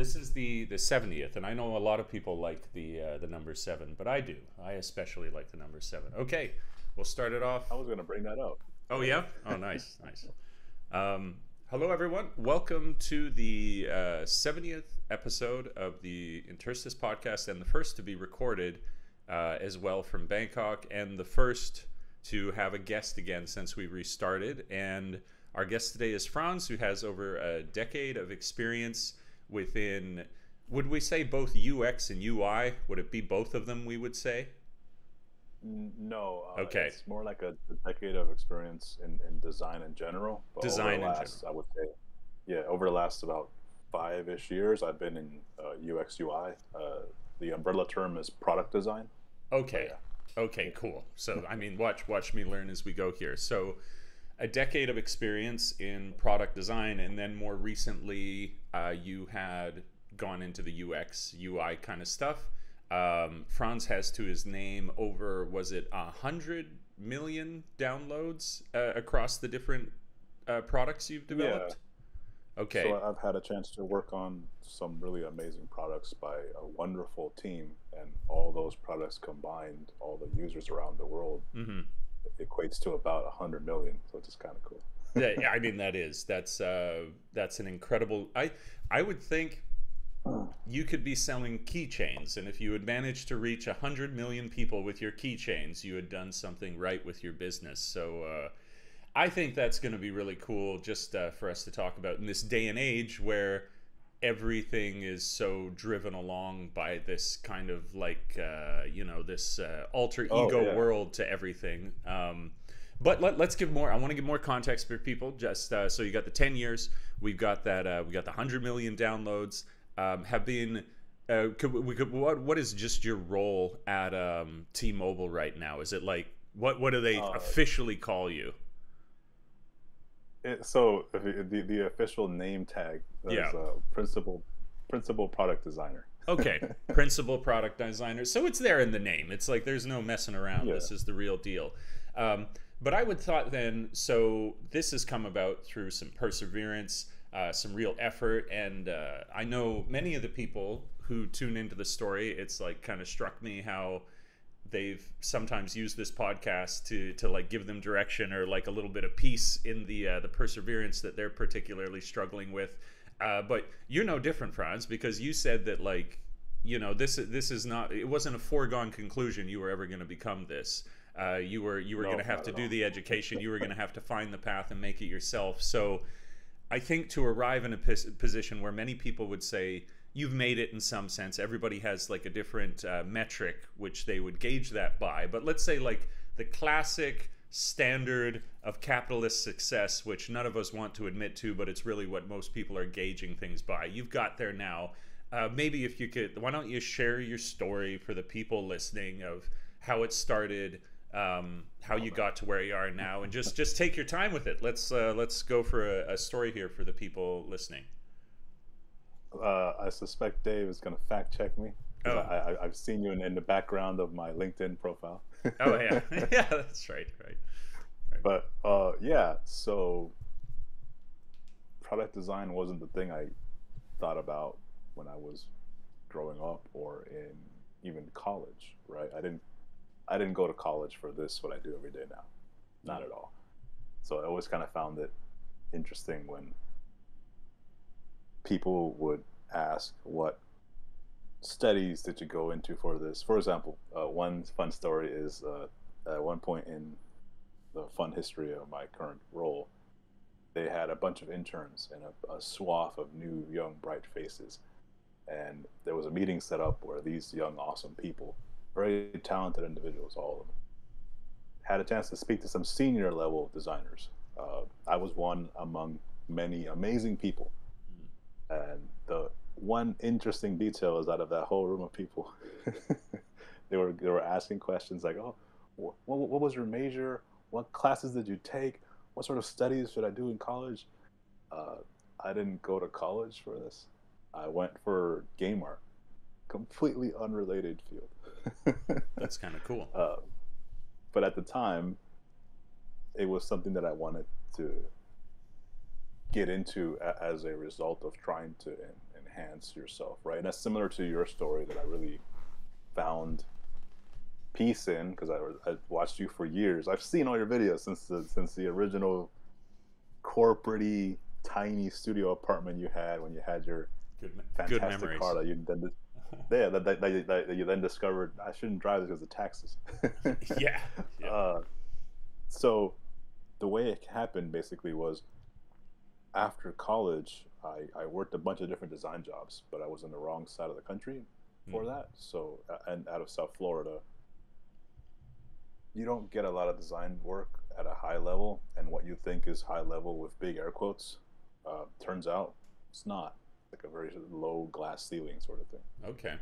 This is the 70th, and I know a lot of people like the number seven, but I do. I especially like the number seven. Okay, we'll start it off. I was gonna bring that up. Oh Yeah. yeah. Oh nice, nice. Um, Hello everyone. Welcome to the 70th episode of the Interstis podcast, and the first to be recorded as well from Bangkok, and the first to have a guest again since we restarted. And our guest today is Franz, who has over a decade of experience within, would we say both UX and UI? Would it be both of them, we would say? No, Okay, it's more like a decade of experience in design in general. But over the design in general. last, I would say, yeah, over the last about five-ish years, I've been in UX UI. The umbrella term is product design. But Okay. yeah, Okay, cool. So, I mean, watch me learn as we go here. So, a decade of experience in product design, and then more recently, you had gone into the UX, UI kind of stuff. Franz has to his name over, was it 100 million downloads across the different products you've yeah. developed? So Okay. I've had a chance to work on some really amazing products by a wonderful team, and all those products combined, all the users around the world, Mm-hmm. equates to about 100 million. So it's just kind of cool. Yeah, I mean that's an incredible. I would think you could be selling keychains, and if you had managed to reach 100 million people with your keychains, you had done something right with your business. So I think that's going to be really cool, just for us to talk about in this day and age where everything is so driven along by this kind of like this alter Oh ego yeah. world to everything. But let's give more. I want to give more context for people. Just so you got the 10 years, we've got that. We got the 100 million downloads. Have been. What is just your role at T-Mobile right now? Is it like what do they Uh, officially call you? so the official name tag Yeah. is principal product designer. Okay, principal product designer. So it's there in the name. It's like there's no messing around. Yeah. This is the real deal. Um, but I would thought then. So this has come about through some perseverance, some real effort, and I know many of the people who tune into the story. It's like kind of struck me how they've sometimes used this podcast to like give them direction or like a little bit of peace in the perseverance that they're particularly struggling with. But you're no different, Franz, because you said that like this is not, it wasn't a foregone conclusion you were ever going to become this. You were going to No, have not to at do all. the education. You were going to have to find the path and make it yourself. So I think to arrive in a position where many people would say you've made it in some sense. Everybody has like a different metric which they would gauge that by. But let's say like the classic standard of capitalist success, which none of us want to admit to, but it's really what most people are gauging things by. You've got there now. Maybe if you could, why don't you share your story for the people listening of how it started, how you Okay. got to where you are now, and just take your time with it. Let's go for a story here for the people listening. I suspect Dave is going to fact check me because Oh, I've seen you in the background of my LinkedIn profile. oh yeah, yeah, that's right, right, right. But yeah, so product design wasn't the thing I thought about when I was growing up or in even college, right? I didn't go to college for this what I do every day now. Not Mm, at all. So I always kind of found it interesting when people would ask what studies did you go into for this. For example, one fun story is at one point in the fun history of my current role, they had a bunch of interns and a swath of new, young, bright faces. And there was a meeting set up where these young, awesome people, very talented individuals, all of them, had a chance to speak to some senior level designers. I was one among many amazing people. mm. And the one interesting detail is out of that whole room of people, they were asking questions like, "Oh, what was your major? What classes did you take? What sort of studies should I do in college?" Uh, I didn't go to college for this. I went for game art, completely unrelated field. That's kind of cool. uh, but at the time, it was something that I wanted to get into as a result of trying to enhance yourself, right? And that's similar to your story that I really found peace in because I watched you for years. I've seen all your videos since the original corporate tiny studio apartment you had when you had your Good fantastic memories. car that you then yeah that you then discovered I shouldn't drive this because of taxes. Yeah, yeah. uh, so the way it happened basically was after college, I worked a bunch of different design jobs, but I was in the wrong side of the country for Mm. that. So, and out of South Florida, you don't get a lot of design work at a high level. And what you think is high level with big air quotes, turns out it's not like a very low glass ceiling sort of thing. Okay.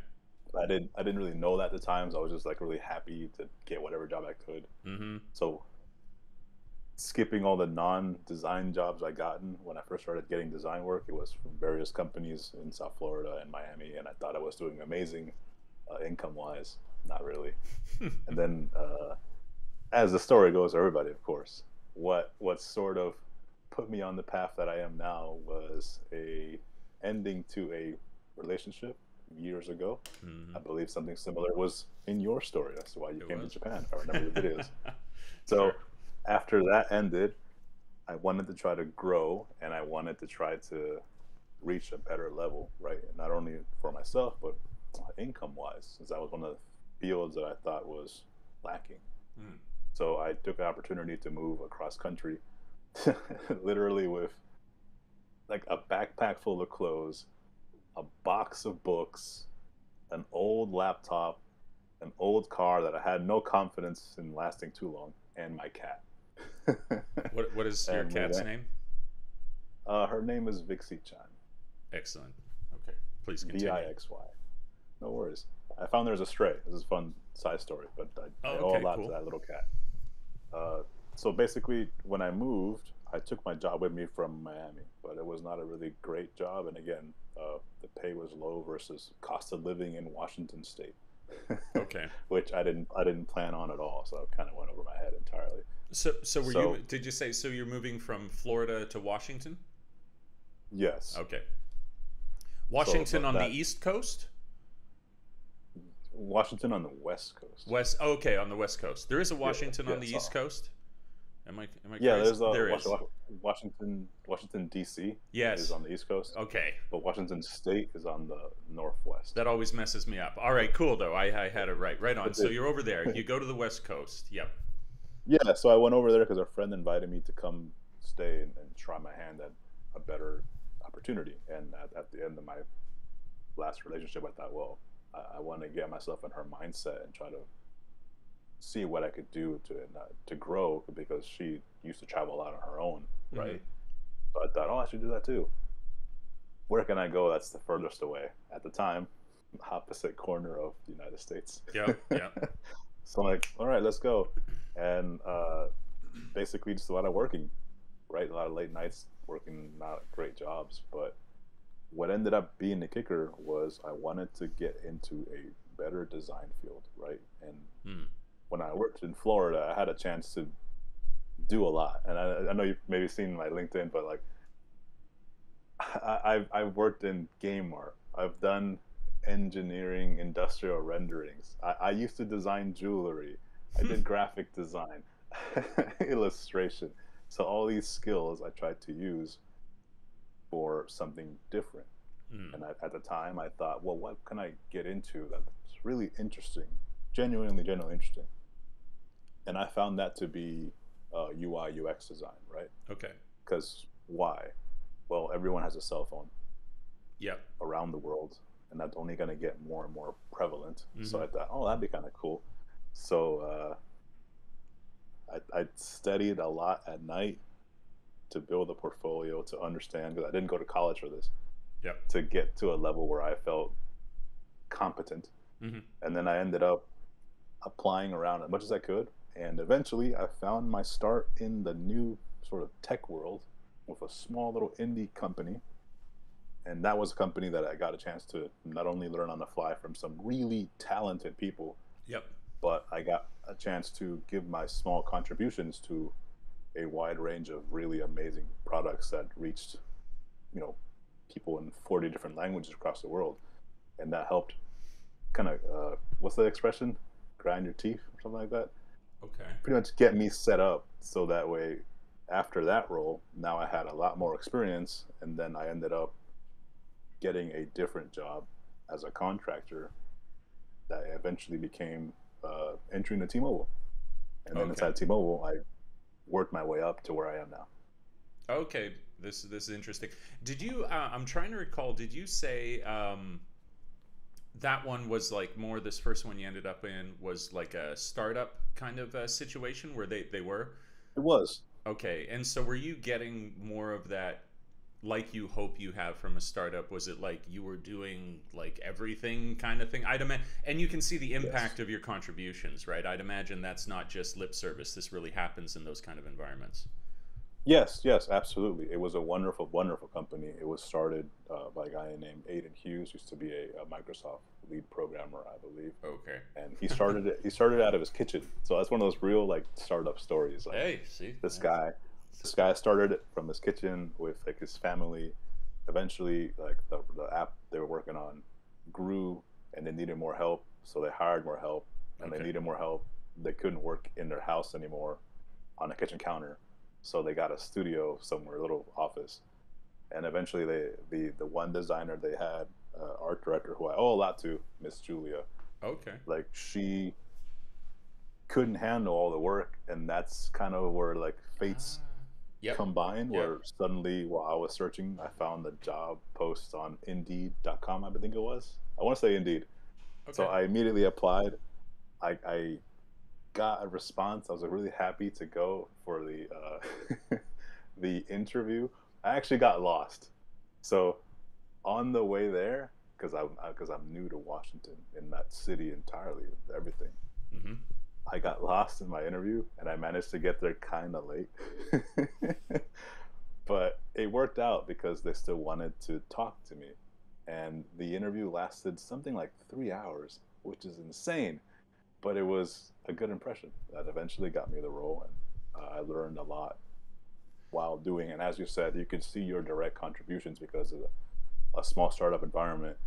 I didn't really know that at the time, so I was just like really happy to get whatever job I could. Mm-hmm. So skipping all the non-design jobs I gotten when I first started getting design work. It was from various companies in South Florida and Miami, and I thought I was doing amazing income-wise. Not really. And then, as the story goes, everybody, of course, what sort of put me on the path that I am now was a ending to a relationship years ago. Mm-hmm. I believe something similar was in your story. That's why you It came to was. Japan, if I remember the videos. Sure. So after that ended, I wanted to try to grow and I wanted to try to reach a better level, right? Not only for myself, but income wise, since that was one of the fields that I thought was lacking. Mm. So I took the opportunity to move across country, literally with like a backpack full of clothes, a box of books, an old laptop, an old car that I had no confidence in lasting too long, and my cat. What is your And we cat's went. name? Her name is Vixie-chan. Excellent. Okay. Please continue. Vixy. No worries. I found there's a stray. This is a fun side story, but I Oh, owe a okay, lot to cool. that little cat. So basically, when I moved, I took my job with me from Miami, but it was not a really great job. And again, the pay was low versus cost of living in Washington State, Okay. which I didn't plan on at all. So it kind of went over my head entirely. So were you? So Did you say so? You're moving from Florida to Washington? yes, Okay. so Washington on the that East Coast? Washington on the West Coast. West. Okay, on the West Coast. There is a Yeah, Washington on yeah. the East So Coast. Am I yeah, crazy? there's a There is. Washington D.C. is Yes. on the East Coast, Okay. but Washington State is on the Northwest. That always messes me up. All right, cool though. I had it right. Right on. It So did. you're over there. You go to the West Coast. Yep. Yeah, so I went over there because a friend invited me to come stay and try my hand at a better opportunity. And at the end of my last relationship, I thought, well, I want to get myself in her mindset and try to see what I could do to grow because she used to travel a lot on her own, Mm-hmm. right? So I thought, oh, I should do that too. Where can I go that's the furthest away? At the time, opposite corner of the United States. Yep. Yep. So I'm like, all right, let's go. And basically just a lot of working, right? A lot of late nights working, not great jobs. But what ended up being the kicker was I wanted to get into a better design field, right? And Mm. when I worked in Florida, I had a chance to do a lot. And I know you've maybe seen my LinkedIn, but like I've worked in game art. I've done engineering, industrial renderings. I used to design jewelry. I did graphic design, illustration. So all these skills I tried to use for something different. Mm. And at the time, I thought, well, what can I get into that's really interesting, genuinely interesting? And I found that to be UI UX design, right? Okay. Because why? Well, everyone has a cell phone Yep. around the world, and that's only going to get more and more prevalent. So Mm-hmm. I thought, oh, that'd be kind of cool. So I studied a lot at night to build a portfolio, to understand, because I didn't go to college for this, Yep. to get to a level where I felt competent. Mm-hmm. And then I ended up applying around as much as I could. And eventually I found my start in the new sort of tech world with a small little indie company. And that was a company that I got a chance to not only learn on the fly from some really talented people, Yep. but I got a chance to give my small contributions to a wide range of really amazing products that reached, you know, people in 40 different languages across the world, and that helped kind of what's the expression? Grind your teeth or something like that. Okay. Pretty much get me set up so that way, after that role, now I had a lot more experience, and then I ended up getting a different job as a contractor that eventually became entering the T-Mobile, and then Okay. inside T-Mobile, I worked my way up to where I am now. Okay. This is interesting. Did you? I'm trying to recall. Did you say that one was like more? This first one you ended up in was like a startup kind of situation where they were. It was. Okay. And so were you getting more of that like you hope you have from a startup? Was it like you were doing like everything kind of thing? And you can see the Yes. impact of your contributions, right? I'd imagine that's not just lip service. This really happens in those kind of environments. Yes, yes, absolutely. It was a wonderful, wonderful company. It was started by a guy named Aiden Hughes, used to be a Microsoft lead programmer, I believe, Okay. and he started it. He started out of his kitchen, so that's one of those real like startup stories. Like Hey, see, this that's guy, this guy started it from his kitchen with like his family. Eventually, like the app they were working on grew, and they needed more help, so they hired more help, and they okay. needed more help. They couldn't work in their house anymore on a kitchen counter, so they got a studio somewhere, a little office. And eventually, the one designer they had, art director who I owe a lot to, Miss Julia, Okay. like she couldn't handle all the work, and that's kind of where like fates Ah. Yep. combined. Yep. Where suddenly, while I was searching, I found the job post on Indeed.com. I think it was. I want to say Indeed. So Okay. I immediately applied. I got a response. I was like, really happy to go for the the interview. I actually got lost. So on the way there, because I'm new to Washington, in that city entirely, everything. Mm-hmm. I got lost in my interview, and I managed to get there kind of late. But it worked out because they still wanted to talk to me, and the interview lasted something like 3 hours, which is insane, but it was a good impression that eventually got me the role, and I learned a lot while doing it. And as you said, you could see your direct contributions because of a small startup environment.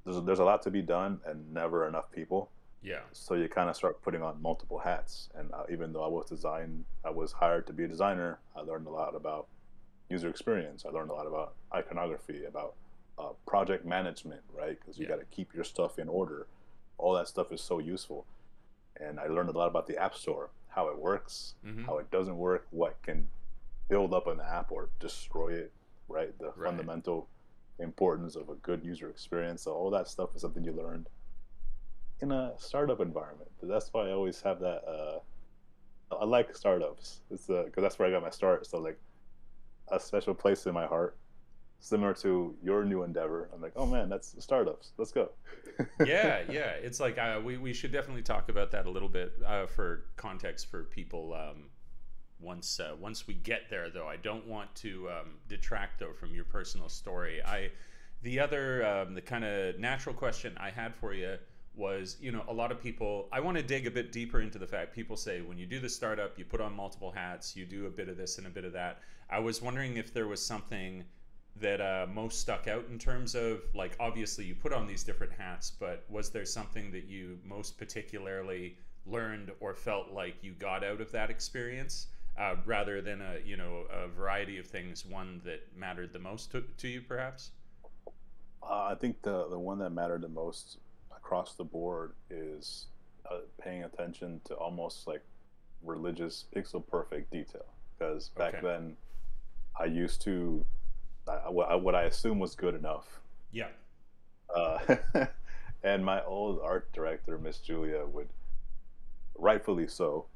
There's a lot to be done and never enough people, Yeah. so you kind of start putting on multiple hats. And even though I was hired to be a designer. I learned a lot about user experience. I learned a lot about iconography, about project management, right? Because you Yeah. got to keep your stuff in order. All that stuff is so useful. And I learned a lot about the App Store, how it works, Mm-hmm. how it doesn't work, what can build up an app or destroy it, right? The Right. fundamental importance of a good user experience. So all that stuff is something you learned in a startup environment. That's why I always have that. I like startups. It's because that's where I got my start. So like a special place in my heart, similar to your new endeavor. I'm like, oh man, that's startups. Let's go. Yeah, yeah. It's like we should definitely talk about that a little bit for context for people. Once we get there, though, I don't want to detract though from your personal story. The other the kind of natural question I had for you was, a lot of people. I want to dig a bit deeper into the fact people say when you do the startup, you put on multiple hats, you do a bit of this and a bit of that. I was wondering if there was something that most stuck out in terms of like obviously you put on these different hats, but was there something that you most particularly learned or felt like you got out of that experience rather than a variety of things, one that mattered the most to you perhaps? I think the one that mattered the most across the board is paying attention to almost like religious pixel perfect detail. Because back Okay. then, I used to what I assume was good enough. Yeah. Uh, and my old art director, Miss Julia, would rightfully so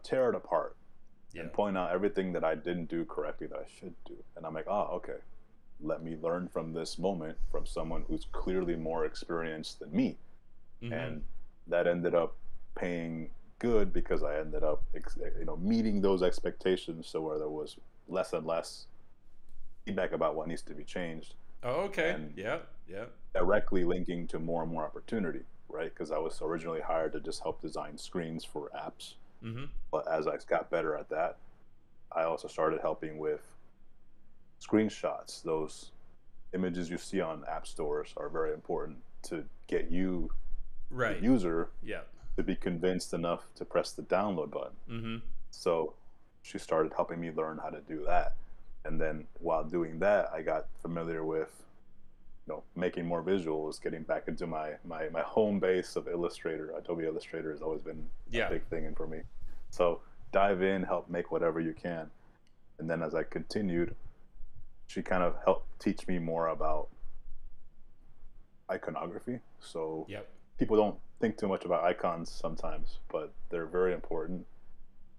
tear it apart Yeah. and point out everything that I didn't do correctly that I should do. And I'm like, oh, okay. Let me learn from this moment from someone who's clearly more experienced than me. Mm-hmm. And that ended up paying good because I ended up, meeting those expectations. So where there was less and less feedback about what needs to be changed, Oh, okay. and Yeah. Yeah. directly linking to more and more opportunity, right? Because I was originally hired to just help design screens for apps. Mm-hmm. But as I got better at that, I also started helping with screenshots, those images you see on app stores are very important to get you, the Right. user, Yeah. to be convinced enough to press the download button. Mm-hmm. So she started helping me learn how to do that. And then while doing that, I got familiar with, making more visuals, getting back into my home base of Illustrator. Adobe Illustrator has always been a Yeah. big thing for me. So dive in, help make whatever you can. And then as I continued, she kind of helped teach me more about iconography. So Yep. people don't think too much about icons sometimes, but they're very important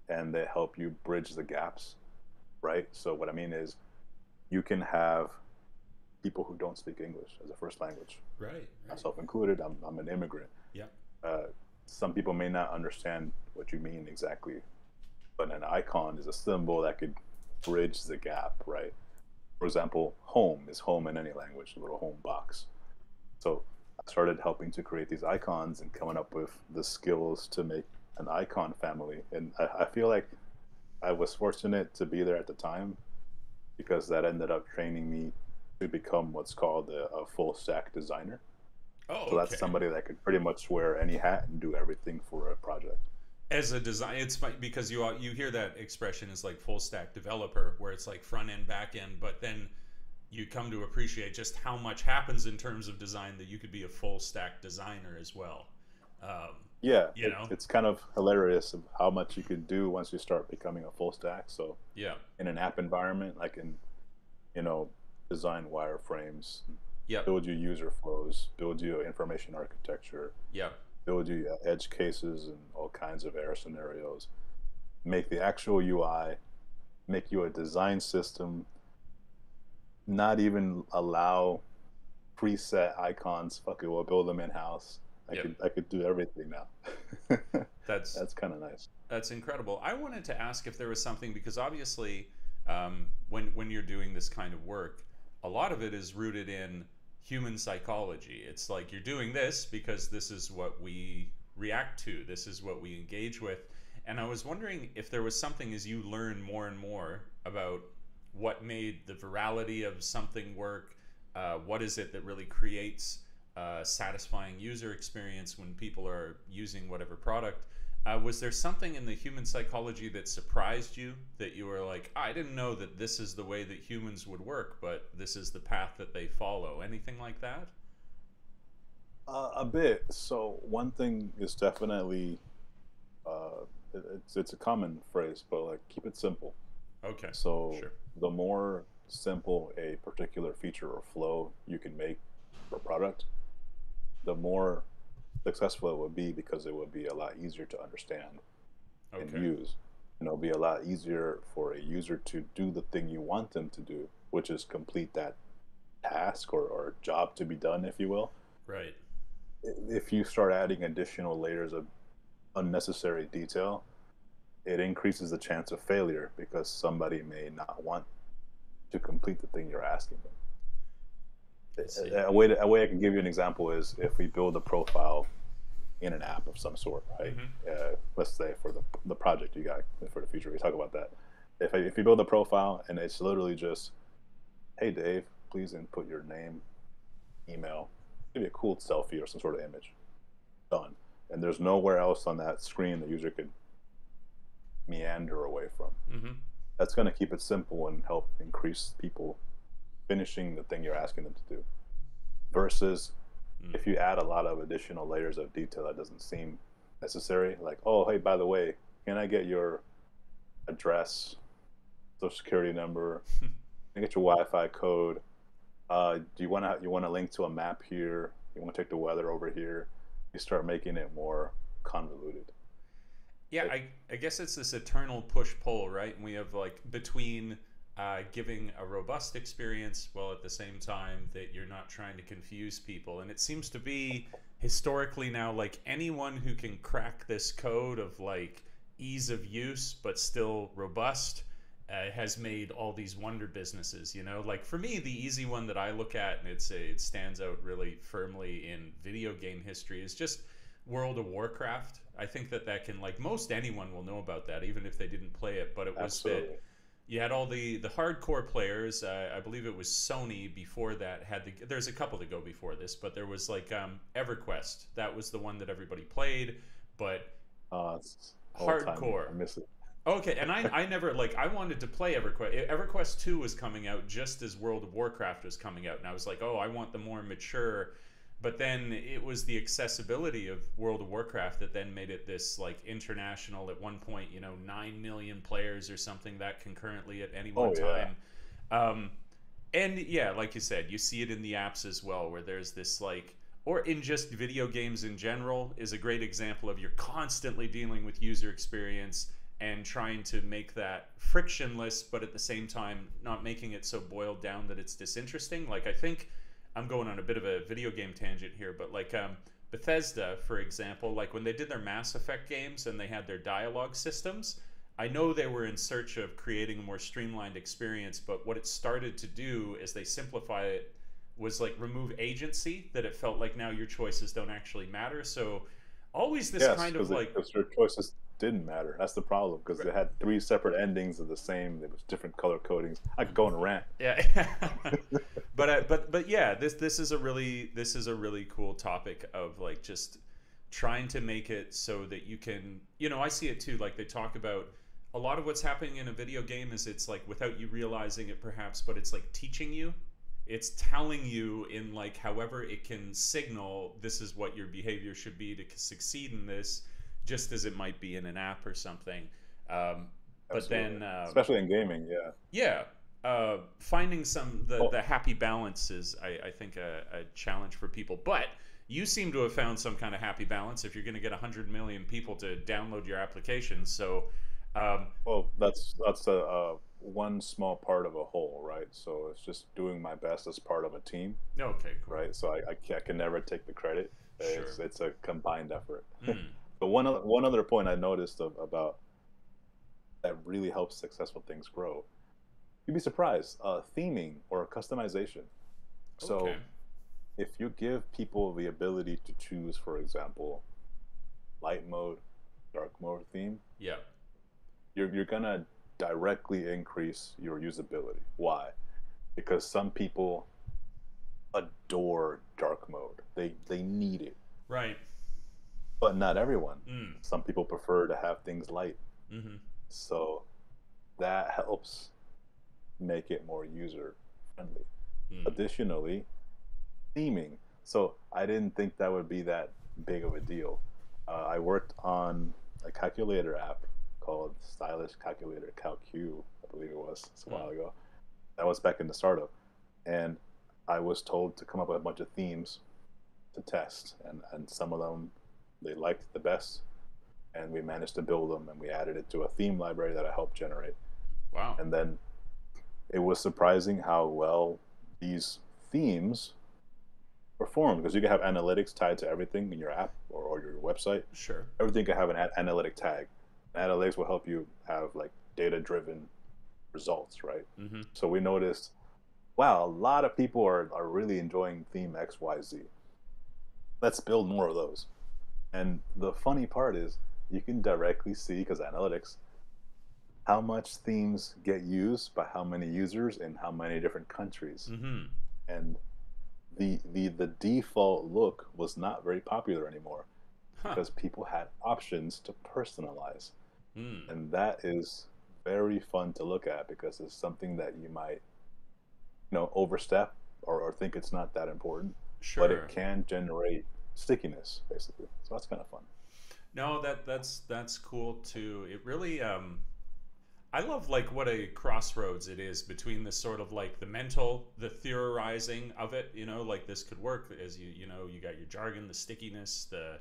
and they help you bridge the gaps, right? So what I mean is you can have people who don't speak English as a first language, Right. Right. myself included. I'm an immigrant. Yeah. Uh, some people may not understand what you mean exactly, but an icon is a symbol that could bridge the gap, right? For example, home is home in any language, a little home box. So I started helping to create these icons and coming up with the skills to make an icon family. And I feel like I was fortunate to be there at the time because that ended up training me to become what's called a full stack designer. Oh, So that's okay. somebody that could pretty much wear any hat and do everything for a project. As a design, it's funny because you hear that expression as like full stack developer, where it's like front end, back end, but then you come to appreciate just how much happens in terms of design that you could be a full stack designer as well. Um, Yeah, you know? it's kind of hilarious of how much you could do once you start becoming a full stack. So Yeah. in an app environment, I can, you know, design wireframes, Yep. build you user flows, build you information architecture, Yep. build you edge cases and all kinds of error scenarios, make the actual UI, make you a design system, not even allow preset icons. Fuck it, we'll build them in house. Yep. I could do everything now. That's That's kind of nice. That's incredible. I wanted to ask if there was something because obviously, when you're doing this kind of work, a lot of it is rooted in human psychology. It's like you're doing this because this is what we react to. This is what we engage with. And I was wondering if there was something as you learn more and more about what made the virality of something work. What is it that really creates a satisfying user experience when people are using whatever product? Was there something in the human psychology that surprised you that you were like, I didn't know that this is the way that humans would work, but this is the path that they follow? Anything like that? A bit. So one thing is definitely, it's a common phrase, but like keep it simple. Okay, So sure. the more simple a particular feature or flow you can make for a product, the more successful it would be because it would be a lot easier to understand and Okay, use. And it'll be a lot easier for a user to do the thing you want them to do, which is complete that task or job to be done, if you will. right. If you start adding additional layers of unnecessary detail, it increases the chance of failure because somebody may not want to complete the thing you're asking them. I see. A way I can give you an example is if we build a profile in an app of some sort, right? Mm-hmm. Let's say for the project you got for the future, we talk about that. If you build a profile and it's literally just, hey Dave, please input your name, email, maybe a cool selfie or some sort of image, done. And there's nowhere else on that screen the user could meander away from. Mm-hmm. That's going to keep it simple and help increase people finishing the thing you're asking them to do. Versus Mm. if you add a lot of additional layers of detail that doesn't seem necessary, like, oh, hey, by the way, can I get your address, social security number, can I get your Wi-Fi code? Do you want to link to a map here? You want to take the weather over here? You start making it more convoluted. Yeah, It, I guess it's this eternal push pull, right? And we have like between giving a robust experience while at the same time that you're not trying to confuse people. And it seems to be historically now like anyone who can crack this code of like ease of use but still robust has made all these wonder businesses. You know, like for me, the easy one that I look at and it stands out really firmly in video game history is just World of Warcraft. I think that can like most anyone will know about that even if they didn't play it. But it was that absolutely. You had all the hardcore players. I believe it was Sony before that had the. There's a couple that go before this, but there was like EverQuest. That was the one that everybody played, but It's all time. hardcore. I miss it. Okay, and I never like I wanted to play EverQuest. EverQuest 2 was coming out just as World of Warcraft was coming out, and I was like, "Oh, I want the more mature." But then it was the accessibility of World of Warcraft that then made it this like international at one point, 9 million players or something that concurrently at any one Oh yeah. time. Um, and yeah, like you said, you see it in the apps as well, where there's this like, or in just video games in general, is a great example of you're constantly dealing with user experience and trying to make that frictionless, but at the same time not making it so boiled down that it's disinteresting. Like I think I'm going on a bit of a video game tangent here, but like Bethesda, for example, like when they did their Mass Effect games and they had their dialogue systems, I know they were in search of creating a more streamlined experience, but what it started to do is they simplify it was like remove agency, that it felt like now your choices don't actually matter. So always this Yes, kind of like because your choices didn't matter. That's the problem because they had three separate endings of the same. There was different color codings. I could go on a rant. yeah. But yeah, this is a really cool topic of like just trying to make it so that you can, I see it too, like they talk about a lot of what's happening in a video game is it's like without you realizing it perhaps, but it's like teaching you, it's telling you in like however it can signal this is what your behavior should be to succeed in this, just as it might be in an app or something. But Absolutely. then Especially in gaming, yeah. yeah, finding Oh, the happy balance is I think a challenge for people. But you seem to have found some kind of happy balance if you're going to get 100 million people to download your application. So um, well, that's a one small part of a whole, right? So it's just doing my best as part of a team, okay, cool, right? So I can never take the credit. sure. It's a combined effort. Mm, But one other point I noticed about that really helps successful things grow. You'd be surprised. Theming or customization. okay, So if you give people the ability to choose, for example, light mode, dark mode theme, yeah, you're gonna directly increase your usability. Why? Because some people adore dark mode. They need it, right. but not everyone. Mm, Some people prefer to have things light. mm-hmm, So that helps make it more user friendly. mm, Additionally, theming. So I didn't think that would be that big of a deal. I worked on a calculator app called Stylish Calculator CalQ, I believe it was. It's a while mm, ago. That was back in the startup, and I was told to come up with a bunch of themes to test, and some of them they liked the best, and we managed to build them, and we added it to a theme library that I helped generate, wow, and then it was surprising how well these themes perform because you can have analytics tied to everything in your app or your website. sure. Everything can have an analytic tag. Analytics will help you have like data driven results, right? Mm-hmm, So we noticed, wow, a lot of people are really enjoying theme XYZ. Let's build more of those. And the funny part is you can directly see, because analytics, how much themes get used by how many users in how many different countries. mm-hmm, And the default look was not very popular anymore huh, because people had options to personalize. mm, And that is very fun to look at because it's something that you might, overstep or think it's not that important, but it sure. can generate stickiness basically. So that's kind of fun. No, that's cool too. It really I love like what a crossroads it is between the sort of like the mental, the theorizing of it, like this could work as you got your jargon, the stickiness, the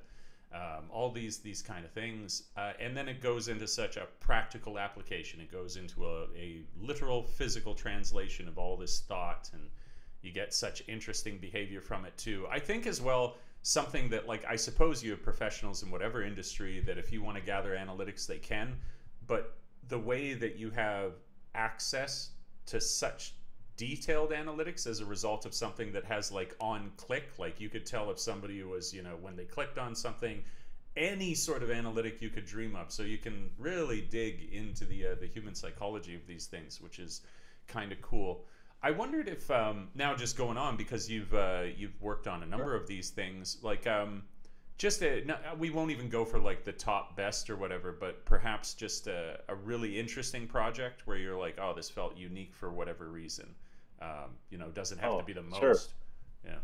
all these kind of things, and then it goes into such a practical application. It goes into a literal physical translation of all this thought, and you get such interesting behavior from it too. I think as well something that like I suppose you have professionals in whatever industry that if you want to gather analytics they can, but the way that you have access to such detailed analytics as a result of something that has like on click, like you could tell if somebody was when they clicked on something any sort of analytic you could dream up. So you can really dig into the human psychology of these things, which is kind of cool. I wondered if now just going on because you've worked on a Sure. number of these things, like just a, no, we won't even go for like the top best or whatever, but perhaps just a really interesting project where you're like, oh, this felt unique for whatever reason. Doesn't have to Oh, be the sure. most. Yeah.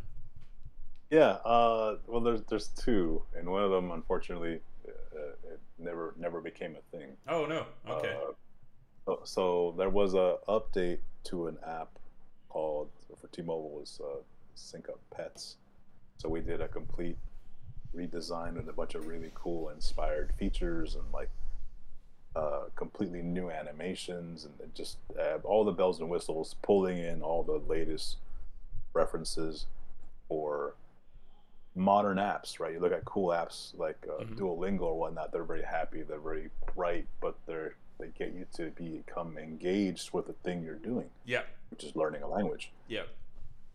Yeah. Well, there's two, and one of them, unfortunately, it never became a thing. Oh no. Okay. Uh, so there was a update to an app called for T-Mobile was Sync Up Pets. So we did a complete redesign with a bunch of really cool inspired features and like completely new animations and it just all the bells and whistles, pulling in all the latest references for modern apps, right? You look at cool apps like Hmm. Duolingo or whatnot. They're very happy, they're very bright, but they get you to become engaged with the thing you're doing, Yeah. which is learning a language. Yeah.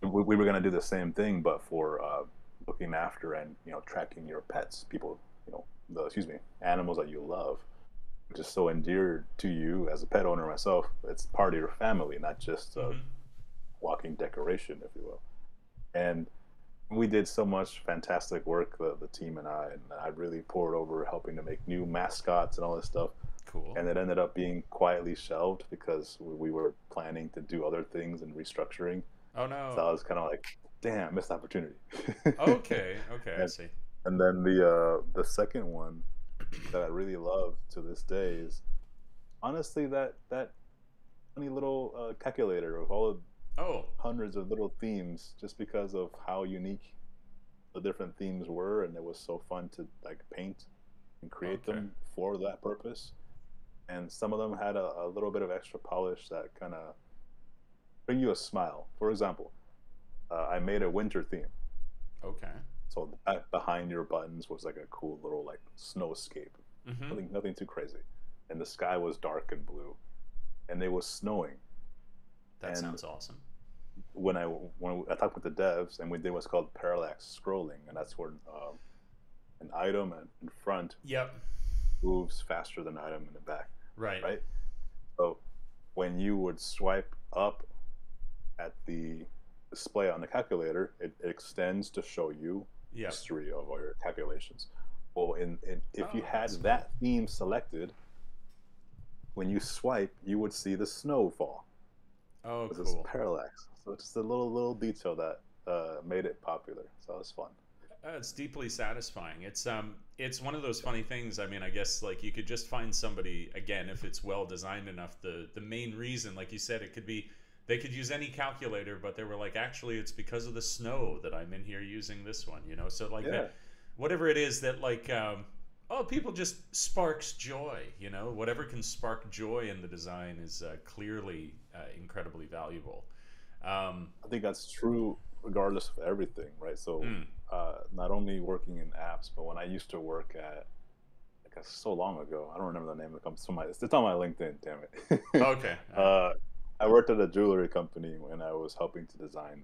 We were going to do the same thing, but for looking after and tracking your pets, people, excuse me, animals that you love, which is so endeared to you as a pet owner myself. It's part of your family, not just a Hmm. walking decoration, if you will. And we did so much fantastic work, the team and I really poured over helping to make new mascots and all this stuff. Cool. And it ended up being quietly shelved because we were planning to do other things and restructuring. Oh So no. I was kind of like, damn, missed opportunity. Okay. Okay. I and see. and then the second one that I really love to this day is honestly that funny little calculator of all the Oh. hundreds of little themes, just because of how unique the different themes were, and it was so fun to like paint and create Okay. them for that purpose. And some of them had a little bit of extra polish that kind of bring you a smile. For example, I made a winter theme. Okay. So the back behind your buttons was like a cool little like snowscape. Hmm. Nothing too crazy. And the sky was dark and blue. And it was snowing. That And sounds awesome. when I talked with the devs and we did what's called parallax scrolling, and that's where an item in front Yep. moves faster than an item in the back, Right. right? So when you would swipe up at the display on the calculator, it extends to show you Yep. history of all your calculations. Well, if you Oh, that's had cool. that theme selected, when you swipe, you would see the snowfall Oh, with this cool. parallax. So it's just a little detail that made it popular. So it was fun. It's deeply satisfying. It's one of those funny things. I mean, I guess like you could just find somebody again if it's well designed enough. The main reason, like you said, it could be they could use any calculator, but they were like, actually, it's because of the snow that I'm in here using this one. So like Yeah, that, whatever it is that like, oh, people just sparks joy. Whatever can spark joy in the design is clearly incredibly valuable. Um, I think that's true regardless of everything, right? So mm, not only working in apps, but when I used to work at like so long ago, I don't remember the name of the company. So it's on my LinkedIn. Damn it. okay. uh, I worked at a jewelry company when I was helping to design.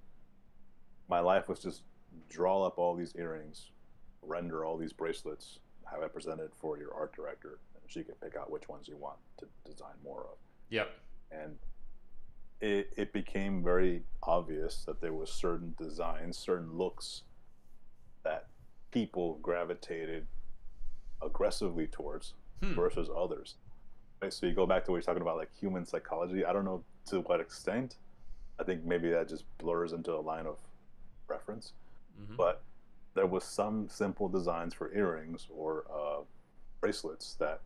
My life was just draw up all these earrings, render all these bracelets, have it presented for your art director, and she can pick out which ones you want to design more of. Yep. And it became very obvious that there was certain designs, certain looks that people gravitated aggressively towards Hmm. versus others. Right? So you go back to what you're talking about, like human psychology. I don't know to what extent. I think maybe that just blurs into a line of reference. Hmm. But there was some simple designs for earrings or bracelets that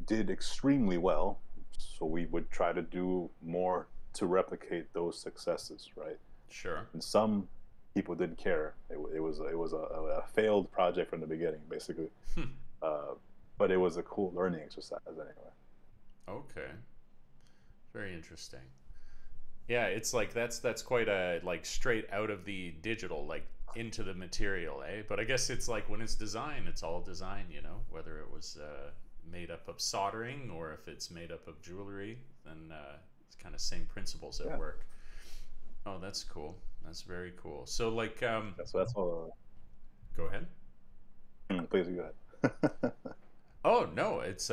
did extremely well. So we would try to do more to replicate those successes, right? Sure. And some people didn't care. It was a failed project from the beginning, basically. Hmm. Uh, but it was a cool learning exercise anyway. Okay. Very interesting. Yeah, it's like that's quite a like straight out of the digital like into the material, eh? But I guess it's like when it's design, it's all design, whether it was made up of soldering or if it's made up of jewelry, then it's kind of same principles at Yeah, work. Oh, that's cool. That's very cool. So like that's all. go ahead. Please go ahead. Oh no, it's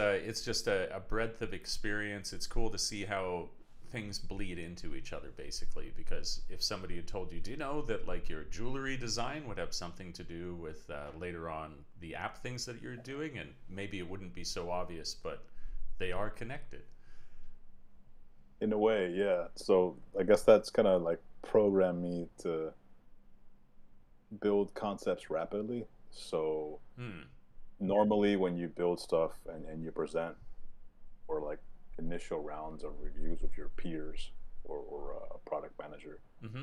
just a breadth of experience. It's cool to see how things bleed into each other basically. Because if somebody had told you, do you know that like your jewelry design would have something to do with later on the app things that you're doing, and maybe it wouldn't be so obvious, but they are connected. In a way, yeah. So I guess that's kind of like programmed me to build concepts rapidly. So Hmm. normally when you build stuff and you present or like initial rounds of reviews with your peers or a product manager, Mm-hmm.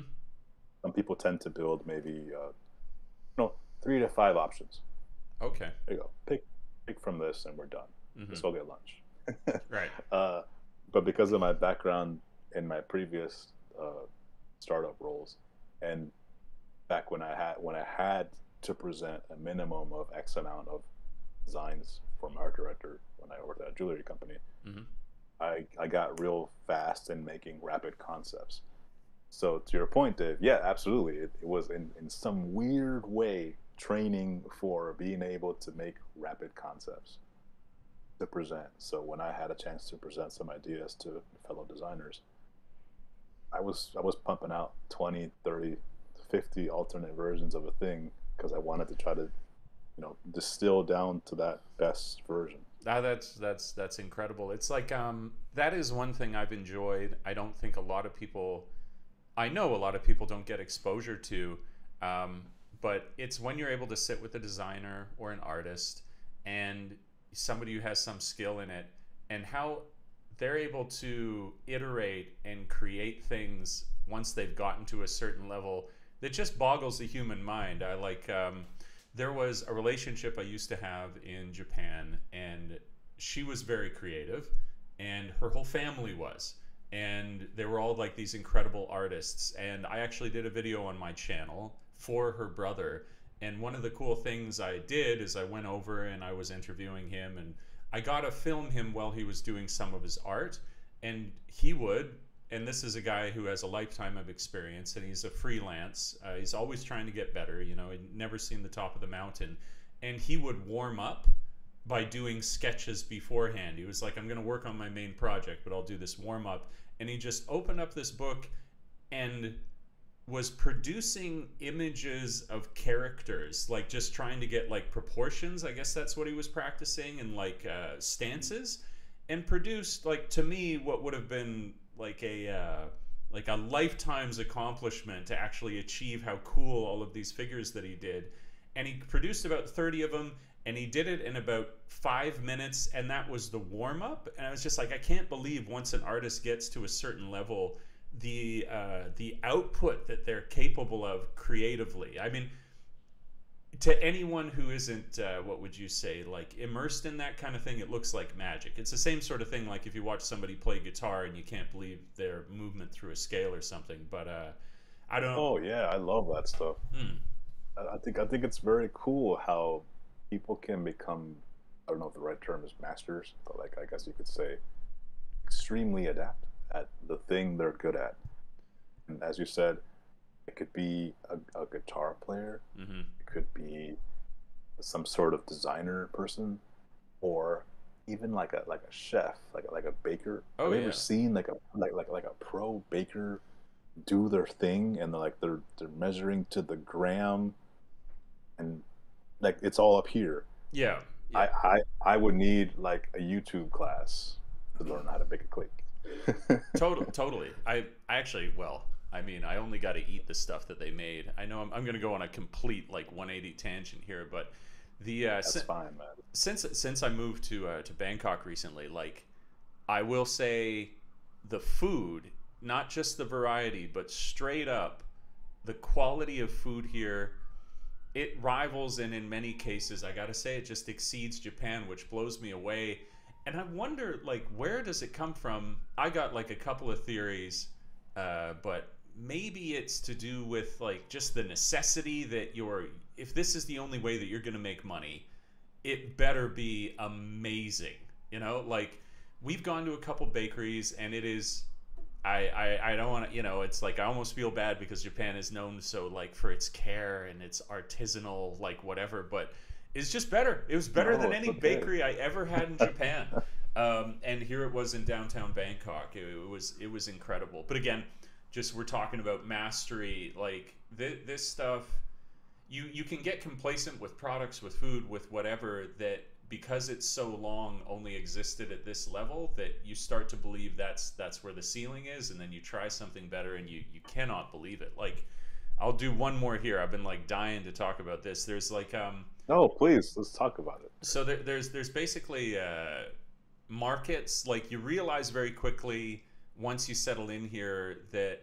some people tend to build maybe no 3 to 5 options. Okay. There you go. Pick from this and we're done. Mm-hmm. Let's go get lunch. Right. uh, but because of my background in my previous uh, startup roles, and back when I had to present a minimum of X amount of designs for my art director when I worked at a jewelry company, Mm-hmm. I got real fast in making rapid concepts. So to your point, Dave, yeah, absolutely. It was in some weird way training for being able to make rapid concepts to present. So when I had a chance to present some ideas to fellow designers, I was pumping out 20, 30, 50 alternate versions of a thing because I wanted to try to, distill down to that best version. Ah, that's incredible. It's like that is one thing I've enjoyed. I don't think a lot of people, I know a lot of people don't get exposure to, um, but it's when you're able to sit with a designer or an artist and somebody who has some skill in it, and how they're able to iterate and create things once they've gotten to a certain level that just boggles the human mind. I like there was a relationship I used to have in Japan, and she was very creative, and her whole family was. And they were all like these incredible artists. And I actually did a video on my channel for her brother. And one of the cool things I did is I went over and I was interviewing him, and I got to film him while he was doing some of his art. And he would, and this is a guy who has a lifetime of experience, and he's a freelance. He's always trying to get better. You know, he'd never seen the top of the mountain. And he would warm up by doing sketches beforehand. He was like, I'm going to work on my main project, but I'll do this warm up. And he just opened up this book and was producing images of characters, like just trying to get like proportions. I guess that's what he was practicing, and like stances, and produced like to me what would have been like a lifetime's accomplishment to actually achieve how cool all of these figures that he did. And he produced about 30 of them, and he did it in about 5 minutes, and that was the warm up. And I was just like, I can't believe once an artist gets to a certain level, the output that they're capable of creatively. I mean, to anyone who isn't what would you say, like immersed in that kind of thing, it looks like magic. It's the same sort of thing like if you watch somebody play guitar and you can't believe their movement through a scale or something. But I don't. Oh yeah, I love that stuff. Hmm. I think it's very cool how people can become, I don't know if the right term is masters, but like I guess you could say extremely adept at the thing they're good at. And as you said, it could be a guitar player, Mm-hmm. it could be some sort of designer person, or even like a chef, like a baker. Oh Have you ever yeah. seen like a pro baker do their thing and they're measuring to the gram and like it's all up here. Yeah. Yeah. I would need like a YouTube class to learn how to bake a cake. Totally. I actually, well, I mean, I only got to eat the stuff that they made. I know I'm going to go on a complete like 180 tangent here, but the That's fine, man. since I moved to Bangkok recently, like I will say the food, not just the variety, but straight up the quality of food here, it rivals, and in many cases I gotta say it just exceeds Japan, which blows me away. And I wonder, like, where does it come from? I got like a couple of theories, but maybe it's to do with like just the necessity that you're, if this is the only way that you're gonna make money, it better be amazing. You know, like we've gone to a couple bakeries, and it is, I don't want to, you know, it's like I almost feel bad because Japan is known so like for its care and its artisanal like whatever, but It's just better. It was better No, than it's any okay. bakery I ever had in Japan. And here it was in downtown Bangkok. It was incredible. But again, just we're talking about mastery. Like this stuff, you can get complacent with products, with food, with whatever, that because it's so long only existed at this level, that you start to believe that's where the ceiling is, and then you try something better and you cannot believe it. Like, I'll do one more here. I've been like dying to talk about this. There's like No, please, let's talk about it. so there's basically markets. Like, you realize very quickly once you settle in here that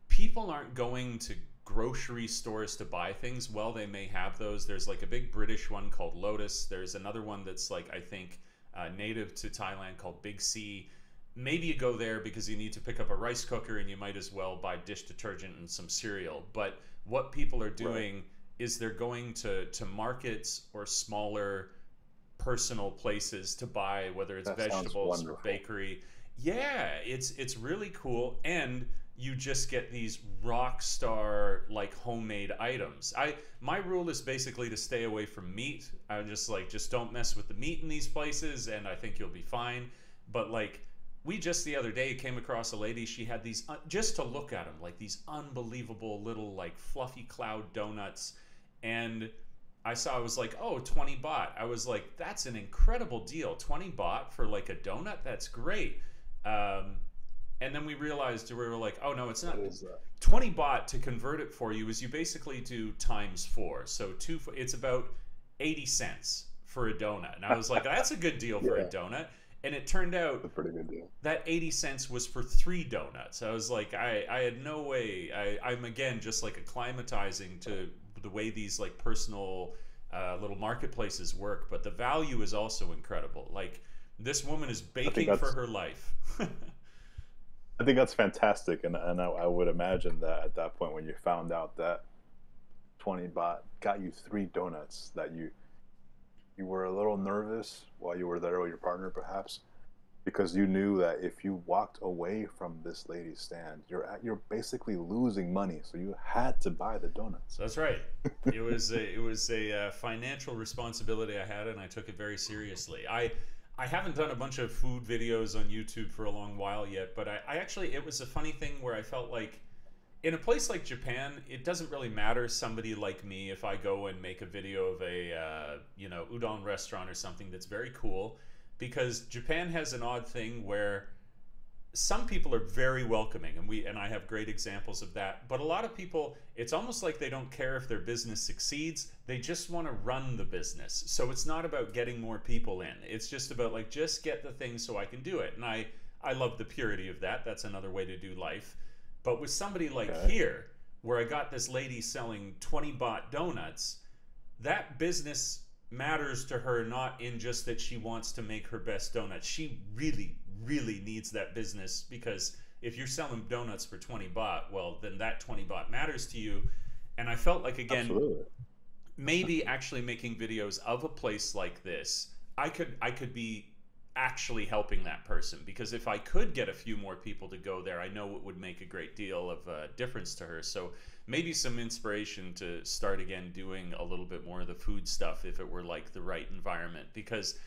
people aren't going to grocery stores to buy things. Well, they may have those. There's like a big British one called Lotus. There's another one that's like, I think, native to Thailand, called Big C. Maybe you go there because you need to pick up a rice cooker, and you might as well buy dish detergent and some cereal. But what people are Right. doing is they're going to markets or smaller personal places to buy, whether it's That sounds vegetables or wonderful. bakery. Yeah, it's really cool, and you just get these rock star like homemade items. My rule is basically to stay away from meat. I'm just like, just don't mess with the meat in these places, and I think you'll be fine. But like, we just the other day came across a lady. She had these, just to look at them, like these unbelievable little like fluffy cloud donuts, and I was like, oh, 20 baht. I was like, that's an incredible deal. 20 baht for like a donut? That's great. Um, and then we realized, we were like, oh, no, it's What not. is that? 20 baht, to convert it for you, is you basically do times four. So it's about 80 cents for a donut. And I was like, that's a good deal for a Yeah, donut. And it turned out it's a pretty good deal. that 80 cents was for three donuts. I was like, I had no way. I'm again just like acclimatizing to the way these like personal little marketplaces work, but the value is also incredible. Like, this woman is I think baking for that's her life. I think that's fantastic, and I would imagine that at that point when you found out that 20 baht got you three donuts, that you were a little nervous while you were there with your partner, perhaps, because you knew that if you walked away from this lady's stand, you're basically losing money, so you had to buy the donuts. That's right. It was a financial responsibility I had, and I took it very seriously. I haven't done a bunch of food videos on YouTube for a long while yet, but I actually, it was a funny thing where I felt like, in a place like Japan, it doesn't really matter somebody like me if I go and make a video of a udon restaurant or something that's very cool, because Japan has an odd thing where some people are very welcoming, and I have great examples of that. But a lot of people, it's almost like they don't care if their business succeeds. They just want to run the business. So it's not about getting more people in. It's just about like, just get the thing so I can do it. And I love the purity of that. That's another way to do life. But with somebody like Okay. here, where I got this lady selling 20 baht donuts, that business matters to her, not in just that she wants to make her best donuts. She really, really needs that business, because if you're selling donuts for 20 baht, well, then that 20 baht matters to you. And I felt like, again, Absolutely. maybe actually making videos of a place like this, I could be actually helping that person, because if I could get a few more people to go there, I know it would make a great deal of difference to her. So maybe some inspiration to start again doing a little bit more of the food stuff if it were like the right environment, because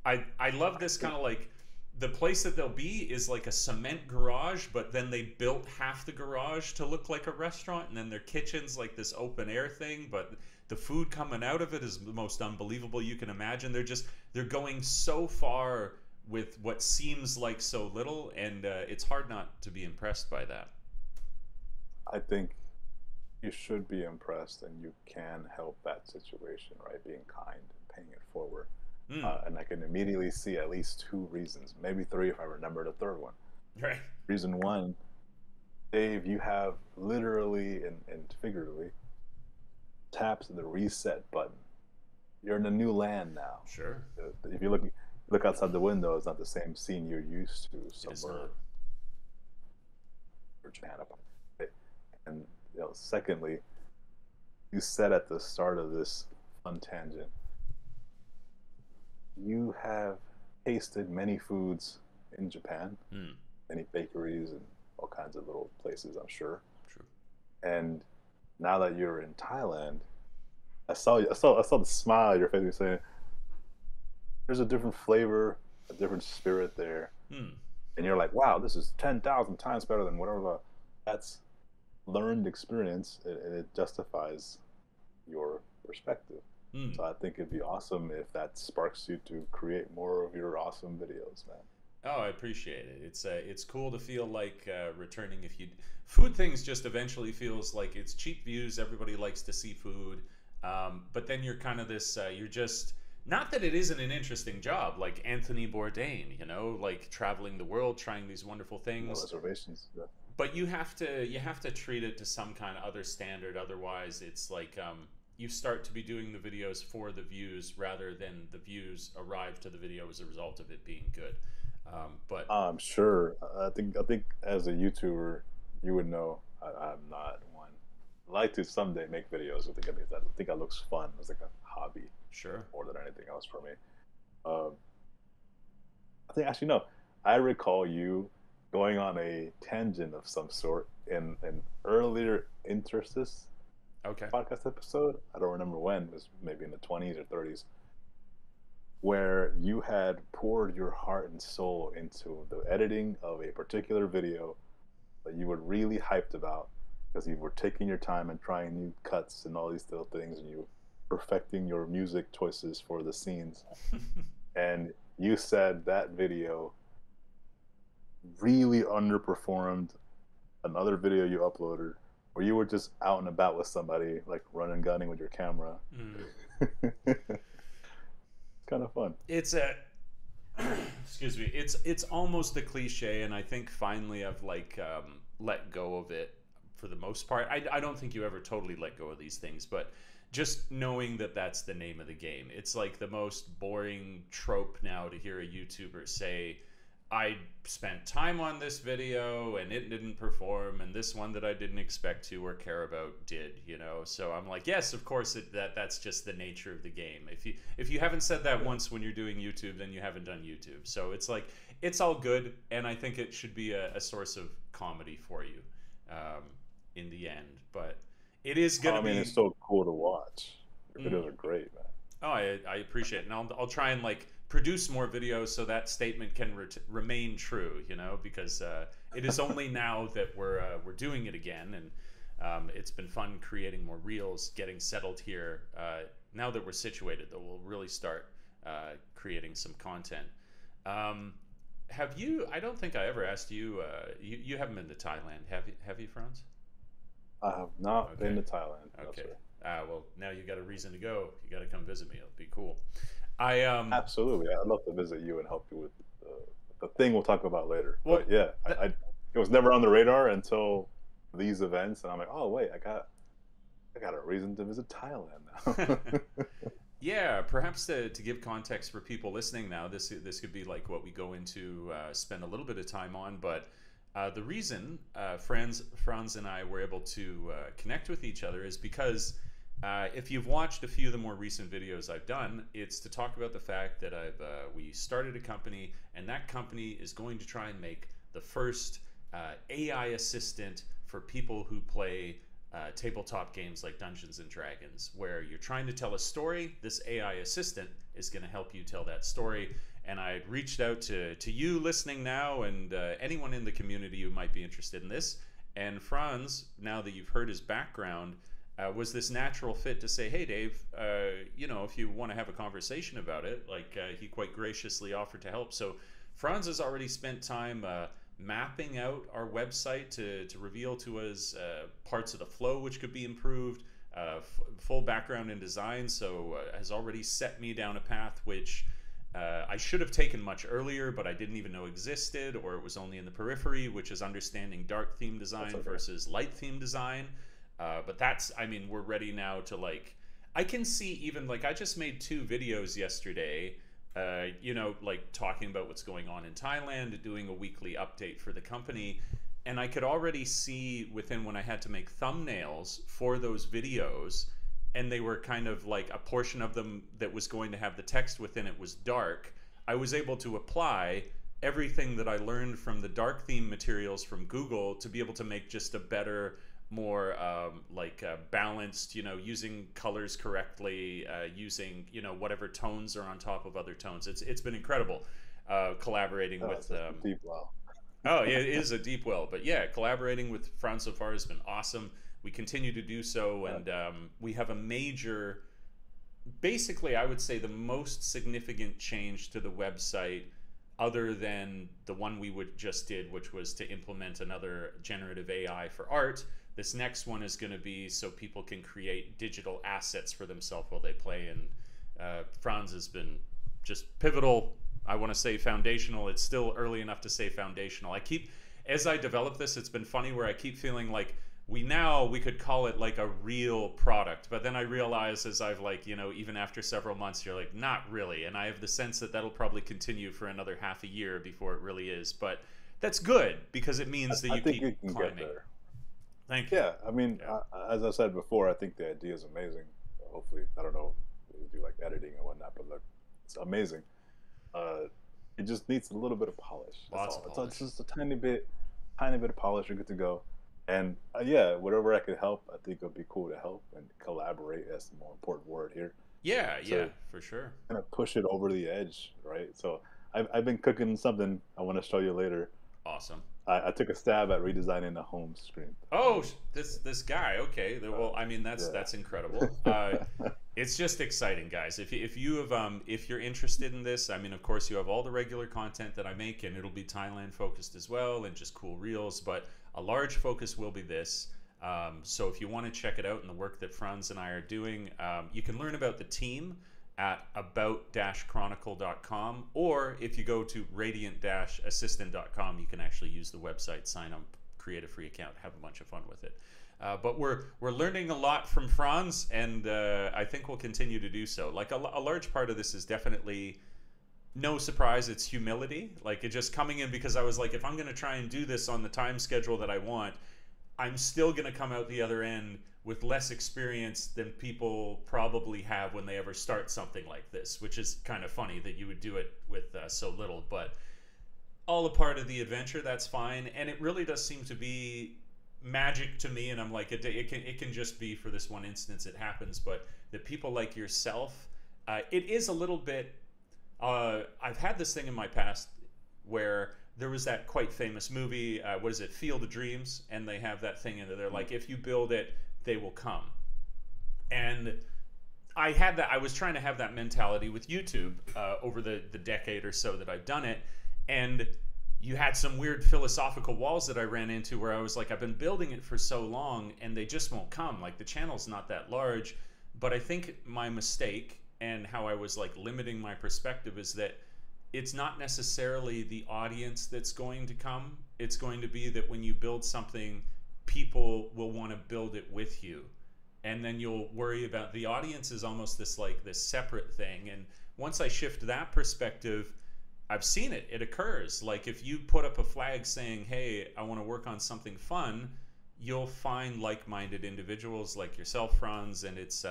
I love this kind of like, the place that they'll be is like a cement garage, but then they built half the garage to look like a restaurant, and then their kitchen's like this open air thing, but the food coming out of it is the most unbelievable you can imagine. They're going so far with what seems like so little, and it's hard not to be impressed by that. I think you should be impressed, and you can help that situation, right? Being kind and paying it forward. Mm, And I can immediately see at least two reasons, maybe three if I remember the third one. right. Reason one, Dave, you have literally and figuratively tapped the reset button. You're in a new land now. Sure. If you look outside the window, it's not the same scene you're used to It is somewhere not. in Japan. And secondly, you said at the start of this fun tangent, you have tasted many foods in Japan, Mm, many bakeries and all kinds of little places, I'm sure. true. And now that you're in Thailand, I saw the smile on your face. You're saying there's a different flavor, a different spirit there, Hmm. and you're like, wow, this is 10,000 times better than whatever. That's learned experience, and it justifies your perspective. Hmm. So I think it'd be awesome if that sparks you to create more of your awesome videos, man. Oh, I appreciate it. It's cool to feel like returning. If you food things just eventually feels like it's cheap views. Everybody likes to see food, but then you're kind of this. You're just not that it isn't an interesting job, like Anthony Bourdain. You know, like traveling the world, trying these wonderful No things. reservations. Yeah. But you have to treat it to some kind of other standard. Otherwise, it's like you start to be doing the videos for the views rather than the views arrive to the video as a result of it being good. But I'm sure. I think as a YouTuber, you would know. I'm not one. I'd like to someday make videos. I think that looks fun as like a hobby sure. more than anything else for me. Um, I think actually no. I recall you going on a tangent of some sort in an earlier interstice Okay. podcast episode. I don't remember when. It was maybe in the 20s or 30s, where you had poured your heart and soul into the editing of a particular video that you were really hyped about because you were taking your time and trying new cuts and all these little things, and you were perfecting your music choices for the scenes. And you said that video really underperformed another video you uploaded where you were just out and about with somebody, like running gunning with your camera. Mm. It's kind of fun. It's a excuse me. It's almost a cliche, and I think finally I've like let go of it for the most part. I don't think you ever totally let go of these things, but just knowing that that's the name of the game. It's like the most boring trope now to hear a YouTuber say, I spent time on this video and it didn't perform, and this one that I didn't expect to or care about did, you know. So I'm like, yes, of course that's just the nature of the game. If you haven't said that once when you're doing YouTube, then you haven't done YouTube. So it's like it's all good, and I think it should be a source of comedy for you in the end. But it is gonna I mean, be. it's so cool to watch. Your Mm. videos are great, man. Oh, I appreciate it, and I'll try and like produce more videos so that statement can remain true, you know, because it is only now that we're doing it again, and it's been fun creating more reels, getting settled here. Now that we're situated, though, we'll really start creating some content. Have you? I don't think I ever asked you. You haven't been to Thailand, have you? Have you, Franz? I have not Okay. been to Thailand. No, Okay. sir. Well, now you got a reason to go. You got to come visit me. It'll be cool. I Absolutely. I'd love to visit you and help you with the thing we'll talk about later. well, But yeah, th- it was never on the radar until these events, and I'm like, oh wait, I got a reason to visit Thailand now. yeah. Perhaps to give context for people listening now, this could be like what we go into spend a little bit of time on. But the reason Franz and I were able to connect with each other is because if you've watched a few of the more recent videos I've done, it's to talk about the fact that we started a company, and that company is going to try and make the first AI assistant for people who play tabletop games like Dungeons and Dragons, where you're trying to tell a story. This AI assistant is going to help you tell that story. And I reached out to you listening now, and anyone in the community who might be interested in this. And Franz, now that you've heard his background, was this natural fit to say, hey, Dave, you know, if you want to have a conversation about it, like he quite graciously offered to help. So Franz has already spent time mapping out our website to reveal to us parts of the flow which could be improved, full background in design. So has already set me down a path which I should have taken much earlier, but I didn't even know existed, or it was only in the periphery, which is understanding dark theme design versus light theme design. But that's, I mean, we're ready now to like, I can see even like, I just made 2 videos yesterday, you know, like talking about what's going on in Thailand, doing a weekly update for the company. And I could already see within when I had to make thumbnails for those videos, and they were kind of like a portion of them that was going to have the text within it was dark. I was able to apply everything that I learned from the dark theme materials from Google to be able to make just a better more balanced, using colors correctly, using, whatever tones are on top of other tones. It's been incredible collaborating with. That's a deep well. Oh, yeah, it is a deep well, but yeah, collaborating with Franz so far has been awesome. We continue to do so, Yeah. and we have a major, basically, I would say the most significant change to the website, other than the one we would just did, which was to implement another generative AI for art. This next one is going to be so people can create digital assets for themselves while they play. And Franz has been just pivotal. I want to say foundational. It's still early enough to say foundational. As I develop this, it's been funny where I keep feeling like we could call it like a real product, but then I realize as I've even after several months, you're like, not really. And I have the sense that that'll probably continue for another half a year before it really is. But that's good because it means that I you think keep you can get climbing. there. Thank you. Yeah, I mean, Yeah. as I said before, I think the idea is amazing. Hopefully, I don't know if you do like editing and whatnot, but look, it's amazing. Uh, it just needs a little bit of polish. That's Lots of all. It's polish. just a tiny bit of polish. You're good to go. And yeah, whatever I could help, I think it would be cool to help and collaborate. That's the more important word here. Yeah, yeah, To for sure. kind of push it over the edge, right? So I've been cooking something I want to show you later. Awesome. I took a stab at redesigning the home screen. Oh, this guy. Okay. Well, I mean that's incredible. Yeah. It's just exciting, guys. If you have if you're interested in this, I mean, of course, you have all the regular content that I make, and it'll be Thailand focused as well, and just cool reels. But a large focus will be this. So if you want to check it out and the work that Franz and I are doing, you can learn about the team at about-chronicle.com, or if you go to radiant-assistant.com, you can actually use the website, sign up, create a free account, have a bunch of fun with it. But we're learning a lot from Franz, and I think we'll continue to do so. Like a large part of this is definitely, no surprise, it's humility. Like it just coming in because I was like, if I'm going to try and do this on the time schedule that I want, I'm still going to come out the other end with less experience than people probably have when they ever start something like this, which is kind of funny that you would do it with so little, but all a part of the adventure. That's fine. And it really does seem to be magic to me. And I'm like, it can just be for this one instance it happens, but that people like yourself, it is a little bit, I've had this thing in my past where there was that quite famous movie, what is it, Field of Dreams, and they have that thing, and they're like, if you build it, they will come. And I had that. I was trying to have that mentality with YouTube over the decade or so that I've done it, and you had some weird philosophical walls that I ran into where I was like, I've been building it for so long, and they just won't come. Like the channel's not that large, but I think my mistake and how I was like limiting my perspective is that it's not necessarily the audience that's going to come. It's going to be that when you build something, people will want to build it with you. And then you'll worry about the audience is almost this like this separate thing. And once I shift that perspective, I've seen it. It occurs. Like if you put up a flag saying, hey, I want to work on something fun, you'll find like-minded individuals like yourself, Franz, and it's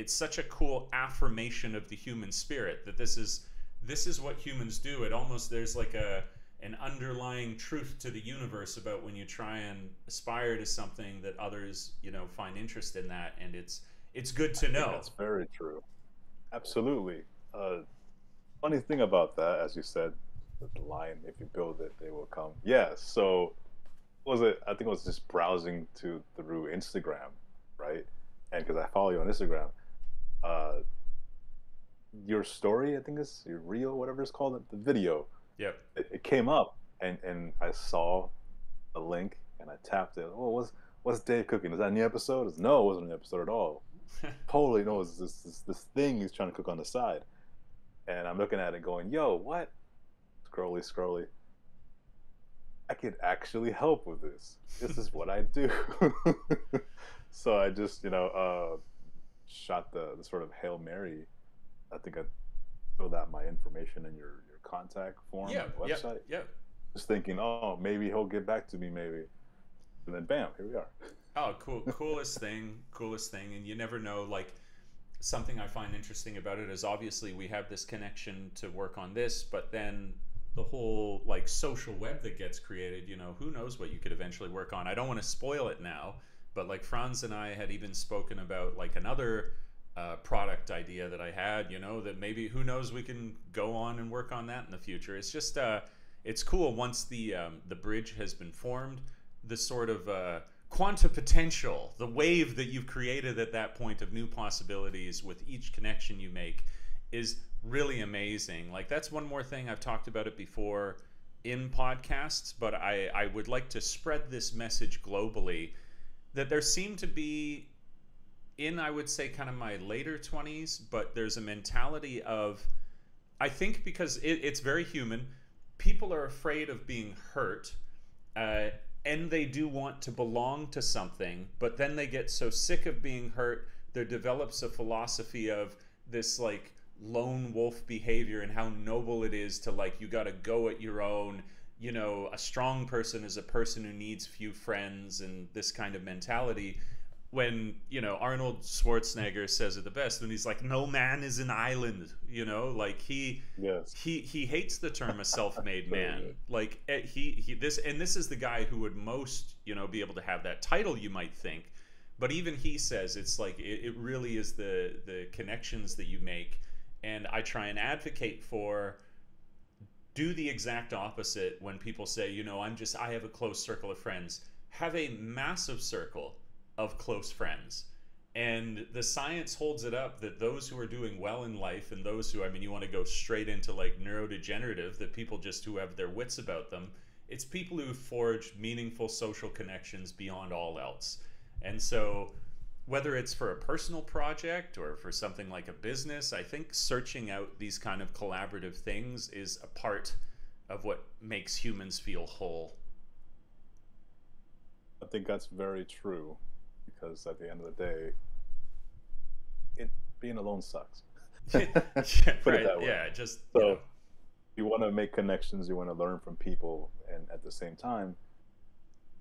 such a cool affirmation of the human spirit that this is what humans do. It almost, there's like an underlying truth to the universe about when you try and aspire to something that others, find interest in that, and it's good to know. That's very true. Absolutely. Funny thing about that, as you said, the line, if you build it, they will come. Yeah, so was it, I think it was just browsing through Instagram, right? And because I follow you on Instagram, uh, your story, I think it's your reel, whatever it's called, the video. Yep. It came up, and I saw a link, and I tapped it. Oh, what's Dave cooking? Is that a new episode? No, it wasn't an episode at all. Totally, no, it's this thing he's trying to cook on the side, and I'm looking at it, going, "Yo, what?" Scrolly. I could actually help with this. This is what I do. So I just, shot the sort of Hail Mary. I think I filled out my information in your contact form on the website. Yeah. Just thinking, oh, maybe he'll get back to me, maybe. And then bam, here we are. Oh, cool. Coolest thing. And you never know, like, something I find interesting about it is obviously we have this connection to work on this, but then the whole like social web that gets created, you know, who knows what you could eventually work on. I don't want to spoil it now, but like Franz and I had even spoken about like another product idea that I had, you know, that maybe who knows we can go on and work on that in the future. It's just it's cool once the bridge has been formed, the sort of quanta potential, the wave that you've created at that point of new possibilities with each connection you make is really amazing. Like that's one more thing, I've talked about it before in podcasts, but I would like to spread this message globally that there seem to be in, I would say, kind of my later 20s, but there's a mentality of, I think because it's very human, people are afraid of being hurt, uh, and they do want to belong to something, but then they get so sick of being hurt, there develops a philosophy of this like lone wolf behavior and how noble it is to like, you got to go at your own. You know, a strong person is a person who needs few friends and this kind of mentality. When, you know, Arnold Schwarzenegger says it the best when he's like, no man is an island, you know, like Yes. he hates the term a self-made Very man. good. Like he this is the guy who would most, you know, be able to have that title, you might think, but even he says it's like it really is the connections that you make. And I try and advocate for, do the exact opposite when people say, you know, I have a close circle of friends. Have a massive circle of close friends. And the science holds it up that those who are doing well in life and those who, I mean, you want to go straight into like neurodegenerative, that people just who have their wits about them, it's people who forge meaningful social connections beyond all else. And so whether it's for a personal project or for something like a business, I think searching out these kind of collaborative things is a part of what makes humans feel whole. I think that's very true because at the end of the day, it being alone sucks. Yeah, Put it right. that way. Yeah, just, you know. So you want to make connections, you want to learn from people, and at the same time,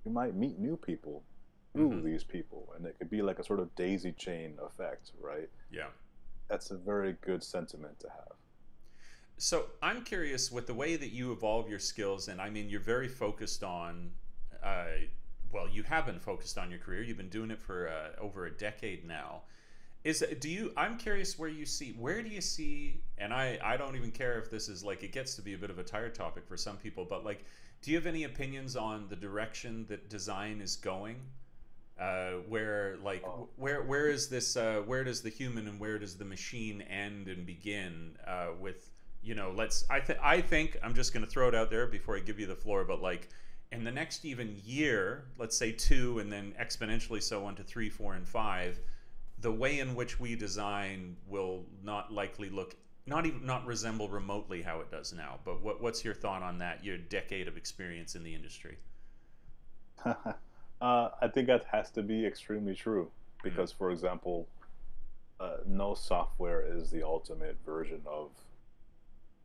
you might meet new people through Hmm. these people, and it could be like a sort of daisy chain effect, right? Yeah. That's a very good sentiment to have. So I'm curious with the way that you evolve your skills, and I mean, you're very focused on, uh, well, you have been focused on your career. You've been doing it for over a decade now. I'm curious where do you see, and I don't even care if this is like, it gets to be a bit of a tired topic for some people, but like, do you have any opinions on the direction that design is going? Where like Oh, where is this where does the human and where does the machine end and begin with, you know, I think I'm just going to throw it out there before I give you the floor, but like in the next even year, let's say two, and then exponentially so on to three, four, and five, the way in which we design will not likely look, not resemble remotely how it does now. But what's your thought on that, your decade of experience in the industry? I think that has to be extremely true Mm, because, for example, no software is the ultimate version of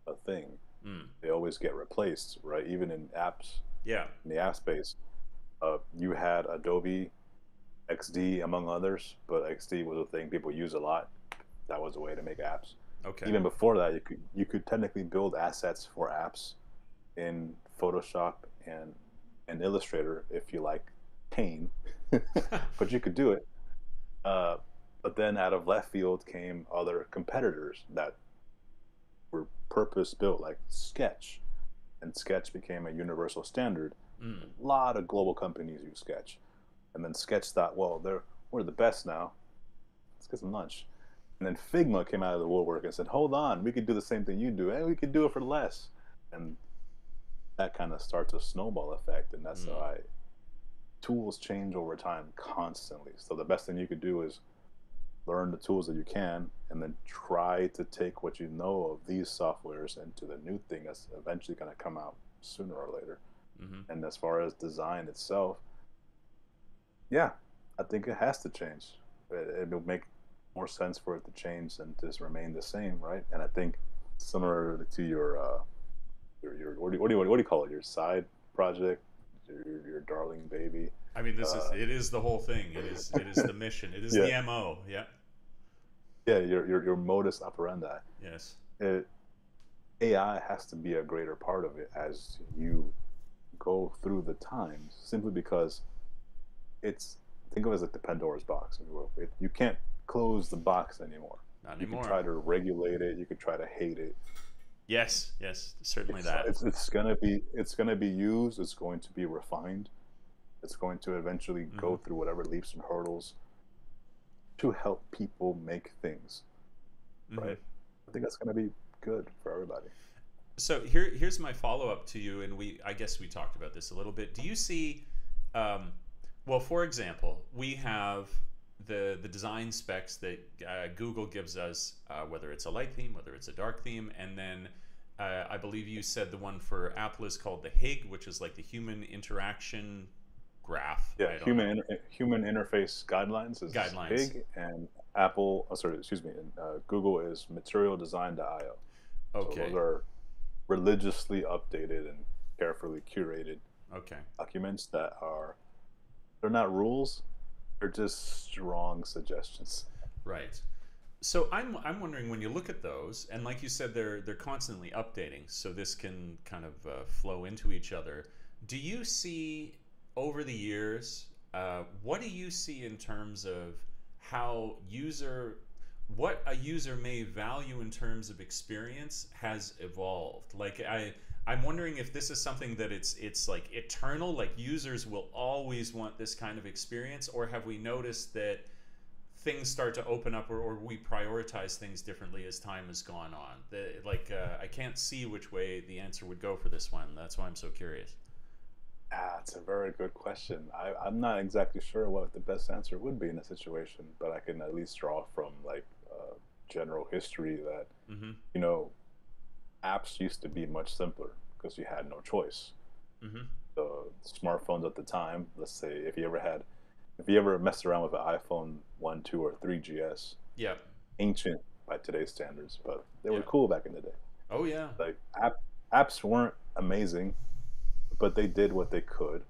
a thing. mm, They always get replaced, right? Even in apps, yeah. in the app space, you had Adobe XD among others, but XD was a thing people use a lot. That was a way to make apps. Okay. Even before that, you could technically build assets for apps in Photoshop and Illustrator if you like pain, but you could do it. Uh, but then out of left field came other competitors that were purpose built, like Sketch, and Sketch became a universal standard. Mm, A lot of global companies use Sketch, and then Sketch thought, well, we're the best now. Let's get some lunch. And then Figma came out of the woodwork and said, hold on, we could do the same thing you do, and we could do it for less. And that kind of starts a snowball effect, and that's how mm, tools change over time constantly. So the best thing you could do is learn the tools that you can, and then try to take what you know of these softwares into the new thing that's eventually going to come out sooner or later. mm-hmm. And as far as design itself, yeah, I think it has to change. It'll make more sense for it to change than just remain the same, right? And I think similar to your what do you call it? Your side project, your darling baby. I mean, Uh, it is the whole thing. It is the mission. It is yeah, the MO. Yeah. yeah, your modus operandi. Yes. It AI has to be a greater part of it as you go through the times, simply because it's, think of it as like the Pandora's box, if you will. You can't close the box anymore. Not You could anymore. try to regulate it, you could try to hate it. Yes, yes, certainly It's that. it's it's gonna be used. It's going to be refined. It's going to eventually Hmm. go through whatever leaps and hurdles to help people make things, Hmm. right? I think that's going to be good for everybody. So here's my follow up to you, and I guess we talked about this a little bit. Do you see, um, well, for example, we have the design specs that Google gives us, whether it's a light theme, whether it's a dark theme, and then I believe you said the one for Apple is called the HIG, which is like the human interaction graph. Yeah, I don't know, human interface guidelines is guidelines. HIG, and Apple, sorry, excuse me, and Google is Material Design.io. So those Okay, are religiously updated and carefully curated okay. documents that are, they're not rules, they're just strong suggestions. Right. So I'm wondering when you look at those, and like you said, they're constantly updating, so this can kind of flow into each other. Do you see over the years, what do you see in terms of how what a user may value in terms of experience has evolved? Like I'm wondering if this is something that it's like eternal, like users will always want this kind of experience, or have we noticed that things start to open up, or we prioritize things differently as time has gone on. I can't see which way the answer would go for this one. That's why I'm so curious. Ah, it's a very good question. I'm not exactly sure what the best answer would be in a situation, but I can at least draw from like general history that, Mm-hmm. you know, apps used to be much simpler because you had no choice. Mm-hmm. The smartphones at the time, let's say if you ever messed around with an iPhone 1, 2, or 3GS, Yeah. ancient by today's standards, but they were Yeah. cool back in the day. Oh yeah. Like apps weren't amazing, but they did what they could.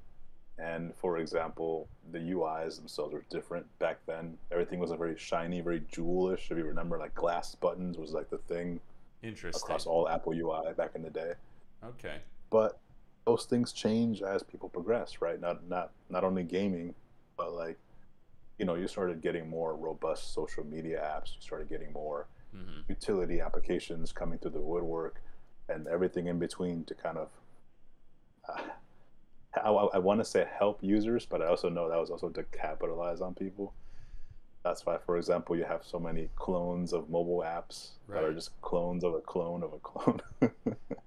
And for example, the UIs themselves were different back then. Everything was a very shiny, very jewelish. If you remember, like glass buttons was like the thing Interesting. across all Apple UI back in the day. Okay. But those things change as people progress, right? Not only gaming, but like, you know, you started getting more robust social media apps. You started getting more Mm-hmm. utility applications coming through the woodwork, and everything in between to kind of uh, I want to say help users, but I also know that was also to capitalize on people. That's why, for example, you have so many clones of mobile apps that are Right. just clones of a clone of a clone.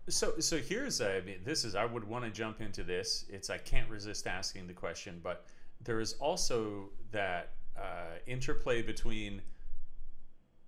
So here's I mean this is I would want to jump into this. It's I can't resist asking the question, but there is also that interplay between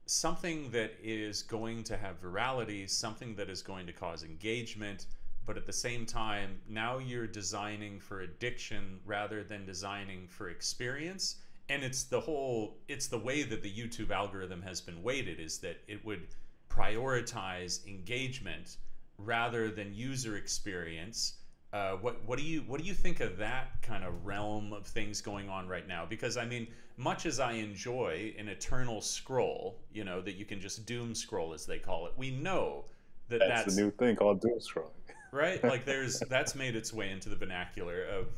something that is going to have virality, something that is going to cause engagement, but at the same time, now you're designing for addiction rather than designing for experience. And it's the way that the YouTube algorithm has been weighted is that it would prioritize engagement rather than user experience. What do you think of that kind of realm of things going on right now? Because I mean, much as I enjoy an eternal scroll, you know, that you can just doom scroll as they call it, we know that That's the that's new thing called doom scrolling. right. Like that's made its way into the vernacular of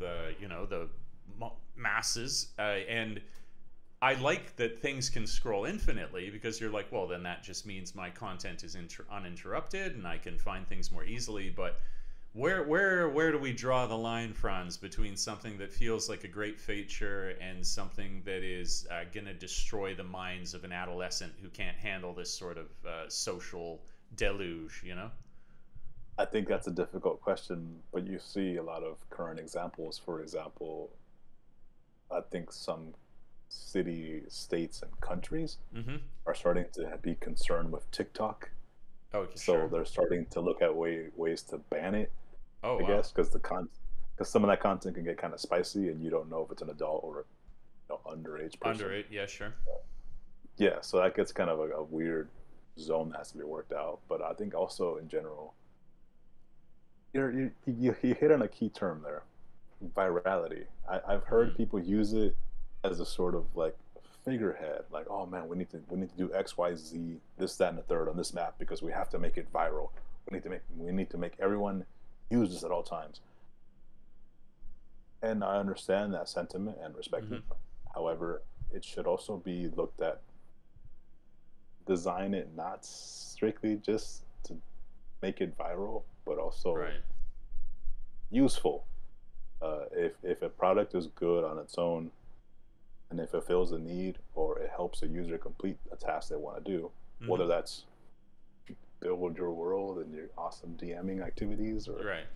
you know the masses, and I like that things can scroll infinitely because you're like, well, then that just means my content is uninterrupted and I can find things more easily. But where do we draw the line, Franz, between something that feels like a great feature and something that is going to destroy the minds of an adolescent who can't handle this sort of social deluge? You know? I think that's a difficult question, but you see a lot of current examples. For example, I think some city, states, and countries Mm-hmm. are starting to be concerned with TikTok. Okay, So sure. they're starting to look at ways to ban it, Oh I wow. guess, because some of that content can get kind of spicy, and you don't know if it's an adult or, you know, underage Under person. it, yeah, sure. Yeah, so that gets kind of a weird zone that has to be worked out. But I think also in general, you hit on a key term there, virality. I've Mm-hmm. heard people use it as a sort of like figurehead, like, oh man, we need to do X, Y, Z, this, that, and the third on this map because we have to make it viral. We need to make everyone use this at all times. And I understand that sentiment and respect Hmm. it. However, it should also be looked at, design it not strictly just to make it viral, but also Right. useful. If a product is good on its own and it fulfills a need or it helps a user complete a task they want to do, Hmm. whether that's build your world and your awesome DMing activities or Right.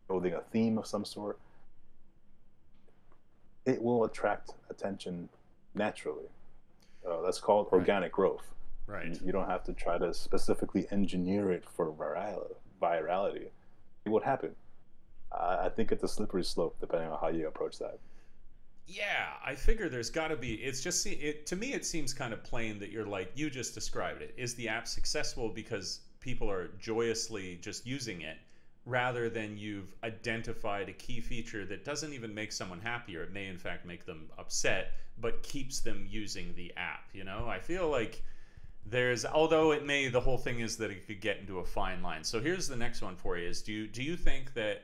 building a theme of some sort, it will attract attention naturally. That's called Right. organic growth. Right. You don't have to try to specifically engineer it for virality. It would happen. I think it's a slippery slope depending on how you approach that. Yeah, I figure there's got to be. It's just it to me. It seems kind of plain that you're like you just described it. Is the app successful because people are joyously just using it, rather than you've identified a key feature that doesn't even make someone happy, or it may in fact make them upset, but keeps them using the app. I feel like there's, although it may, the whole thing is that it could get into a fine line. So here's the next one for you: is do you think that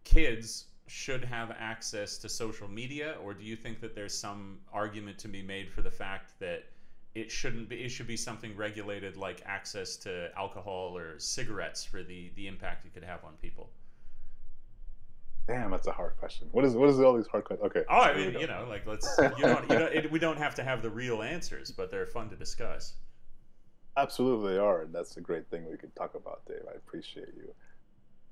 kids should have access to social media, or do you think that there's some argument to be made for the fact that it should be something regulated, like access to alcohol or cigarettes, for the impact it could have on people? Damn, that's a hard question. What is all these hard questions? Okay, Oh, I here we mean, go. like, let's, we don't have to have the real answers, but they're fun to discuss. Absolutely, they are, and that's a great thing we could talk about, Dave. I appreciate you.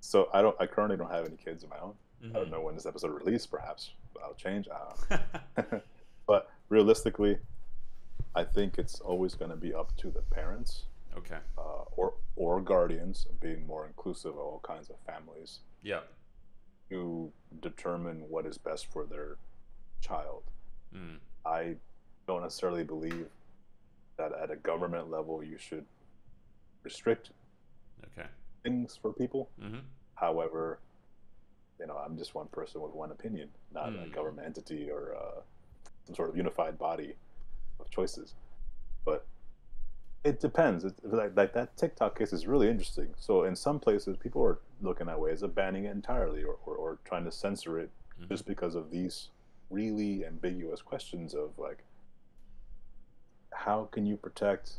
So I currently don't have any kids of my own. I don't Hmm. know when this episode released. Perhaps that'll change. I don't know. But realistically, I think it's always going to be up to the parents, Okay. or guardians, being more inclusive of all kinds of families, Yeah. to determine what is best for their child. Mm. I don't necessarily believe that at a government level you should restrict Okay. things for people. Hmm. However, I'm just one person with one opinion, not a Mm. government entity or some sort of unified body of choices. But it depends. Like that TikTok case is really interesting. So in some places, people are looking at ways of banning it entirely, or trying to censor it, Hmm. just because of these really ambiguous questions of, like, how can you protect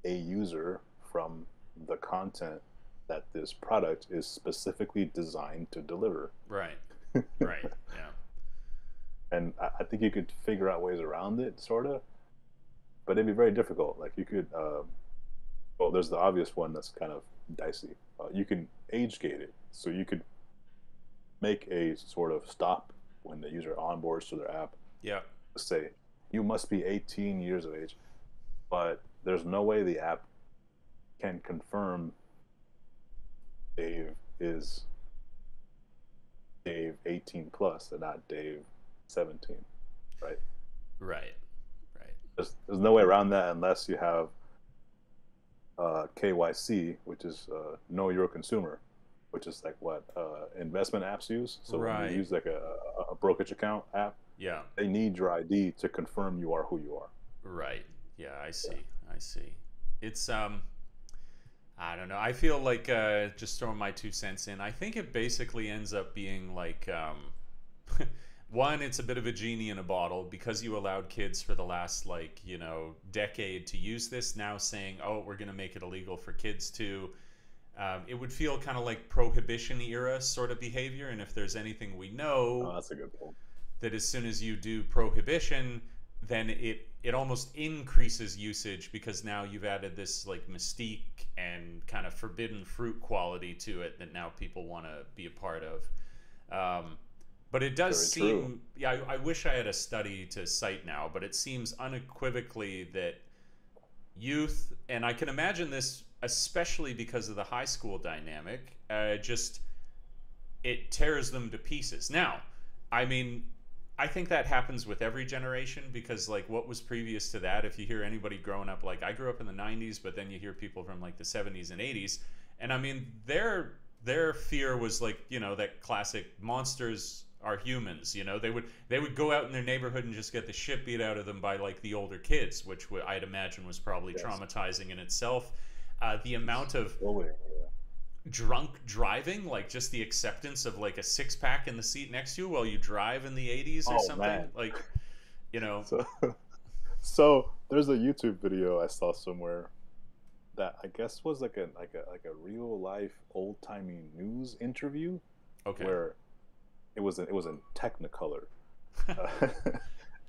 a user from the content that this product is specifically designed to deliver? Right. Right. Yeah. And I think you could figure out ways around it, sort of, but it'd be very difficult. Like, you could, well, there's the obvious one that's kind of dicey. You can age gate it, so you could make a sort of stop when the user onboards to their app. Yeah. Say, you must be 18 years of age, but there's no way the app can confirm Dave is Dave 18 plus and not Dave 17, right? Right. Right. There's no way around that unless you have KYC, which is know your consumer, which is like what investment apps use. So when you Right. use like a brokerage account app, Yeah. they need your ID to confirm you are who you are. Right. Yeah, I Yeah. see. I see. It's I don't know. I feel like, just throwing my 2 cents in. I think it basically ends up being like, one, it's a bit of a genie in a bottle, because you allowed kids for the last, like, decade to use this. Now saying, oh, we're going to make it illegal for kids to. It would feel kind of like prohibition era sort of behavior. And if there's anything we know, Oh, that's a good point. that as soon as you do prohibition, then it almost increases usage, because now you've added this, like, mystique and kind of forbidden fruit quality to it that now people want to be a part of. But it does Very true. seem, yeah, I wish I had a study to cite now, but it seems unequivocally that youth, and I can imagine this especially because of the high school dynamic, just it tears them to pieces. Now, I mean, I think that happens with every generation, because, like, what was previous to that, if you hear anybody growing up, like I grew up in the 90s, but then you hear people from like the 70s and 80s, and I mean, their fear was like, that classic monsters are humans. They would go out in their neighborhood and just get the shit beat out of them by, like, the older kids, which I'd imagine was probably Yes. traumatizing in itself. the amount of Oh, yeah. drunk driving, like just the acceptance of like a six pack in the seat next to you while you drive in the 80s or Oh something. man. Like, you know, So so there's a YouTube video I saw somewhere that I guess was like a real life old timey news interview okay. where it was in Technicolor, uh,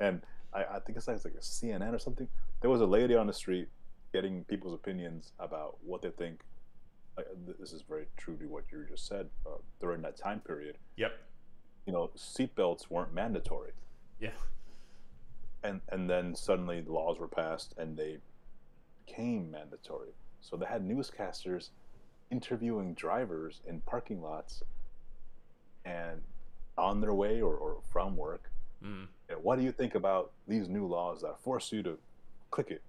and I think it's like a CNN or something. There was a lady on the street getting people's opinions about what they think. This is very true to what you just said. During that time period, Yep. seatbelts weren't mandatory, Yeah. and then suddenly the laws were passed and they became mandatory. So they had newscasters interviewing drivers in parking lots and on their way or from work. Mm. What do you think about these new laws that force you to click it?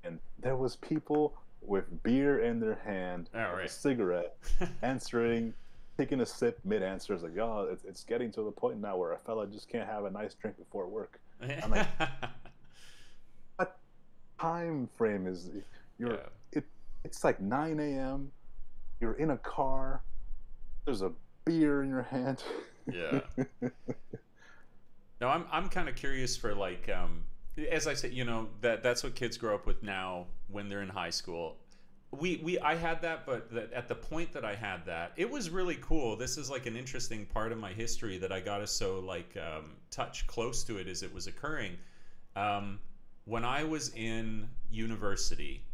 And there was people with beer in their hand, All with a right. cigarette, answering, taking a sip mid-answer. It's like, oh, it's getting to the point now where a fella just can't have a nice drink before work. I'm like, what time frame is you're Yeah. it? It's like 9 a.m. You're in a car. There's a beer in your hand. Yeah. No, I'm kind of curious for like as I said, that's what kids grow up with now when they're in high school. We I had that, but at the point that I had that, it was really cool. This is like an interesting part of my history that I got to so like touch close to it as it was occurring. Um, when I was in university,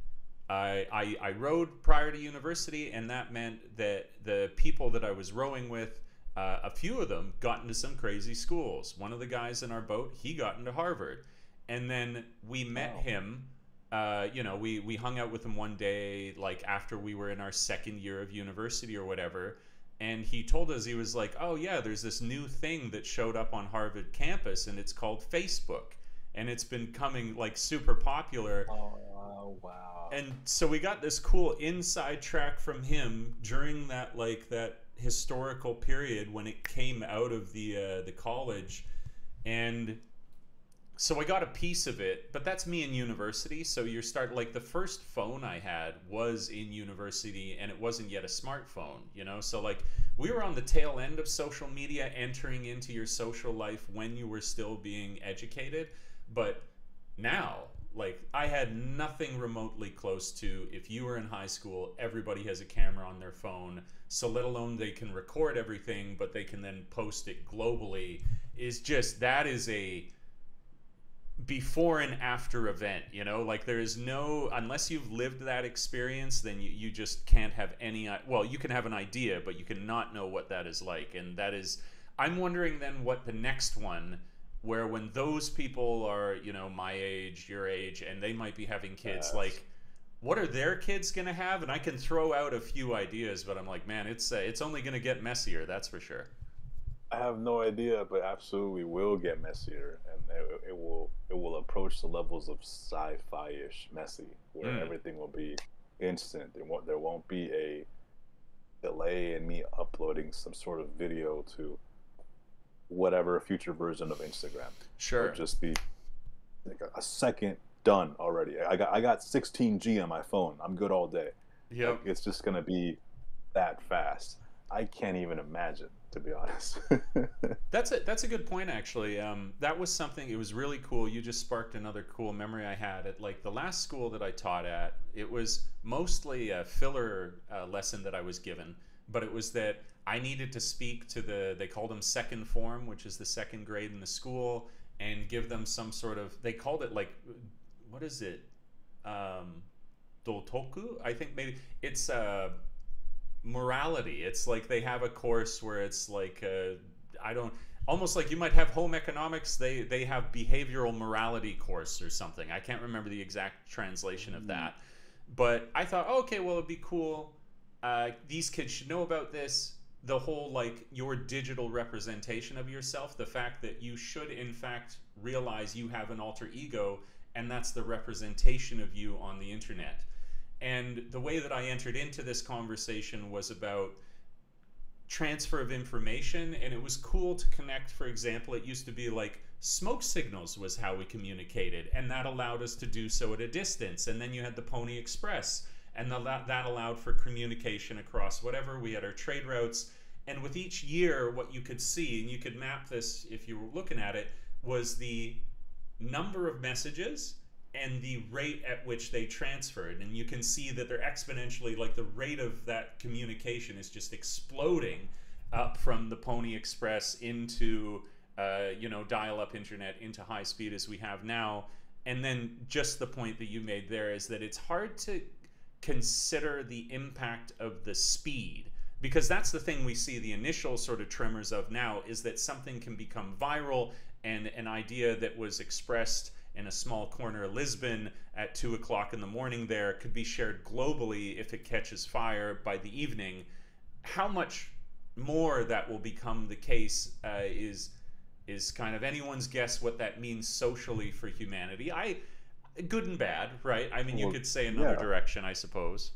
I rowed prior to university, and that meant that the people that I was rowing with, a few of them got into some crazy schools. One of the guys in our boat, he got into Harvard. And then we met Wow. him. We hung out with him one day, like after we were in our second year of university or whatever. And he told us, he was like, oh, yeah, there's this new thing that showed up on Harvard campus, and it's called Facebook. And it's been coming like super popular. Oh, wow. And so we got this cool inside track from him during that like that historical period when it came out of the college. And so I got a piece of it, but that's me in university. So you're start like the first phone I had was in university, and it wasn't yet a smartphone. So like we were on the tail end of social media, entering into your social life when you were still being educated. But now, like, I had nothing remotely close to, if you were in high school, everybody has a camera on their phone. So let alone they can record everything, but they can then post it globally. That is a before and after event. Like there is no, unless you've lived that experience, then you just can't have any, well, you can have an idea, but you cannot know what that is like. And that is, I'm wondering then what the next one, where when those people are my age, your age, and they might be having kids, Yes. like what are their kids gonna have? And I can throw out a few ideas, but I'm like, man, it's only gonna get messier, that's for sure. I have no idea, but absolutely will get messier, and it will approach the levels of sci-fi-ish messy, where Mm, everything will be instant. There won't be a delay in me uploading some sort of video to whatever future version of Instagram. It'll sure. just be like a second done already. I got 16G on my phone. I'm good all day. Like Yep. it's just gonna be that fast. I can't even imagine, to be honest. That's a good point, actually. That was something. It was really cool. You just sparked another cool memory I had at like the last school that I taught at. It was mostly a filler lesson that I was given, but it was that I needed to speak to they called them second form, which is the second grade in the school, and give them some sort of. They called it like, what is it? Dotoku, I think maybe it's morality. It's like they have a course where it's like I don't, almost like you might have home economics. They have behavioral morality course or something. I can't remember the exact translation of Mm, that, but I thought, oh, okay, well, it'd be cool. These kids should know about this. The whole like your digital representation of yourself, the fact that you should in fact realize you have an alter ego, and that's the representation of you on the internet. And the way that I entered into this conversation was about transfer of information, and it was cool to connect. For example, it used to be like smoke signals was how we communicated, and that allowed us to do so at a distance. And then you had the Pony Express, and that allowed for communication across whatever. We had our trade routes, and with each year, what you could see, and you could map this if you were looking at it, was the number of messages and the rate at which they transferred. And you can see that they're exponentially, like the rate of that communication is just exploding up from the Pony Express into dial-up internet, into high speed as we have now. And then just the point that you made there is that it's hard to consider the impact of the speed, because that's the thing we see the initial sort of tremors of now, is that something can become viral, and an idea that was expressed in a small corner of Lisbon at 2 o'clock in the morning there could be shared globally if it catches fire by the evening. How much more that will become the case is kind of anyone's guess what that means socially for humanity. Good and bad, right? I mean, you Well, could say another yeah. direction, I suppose.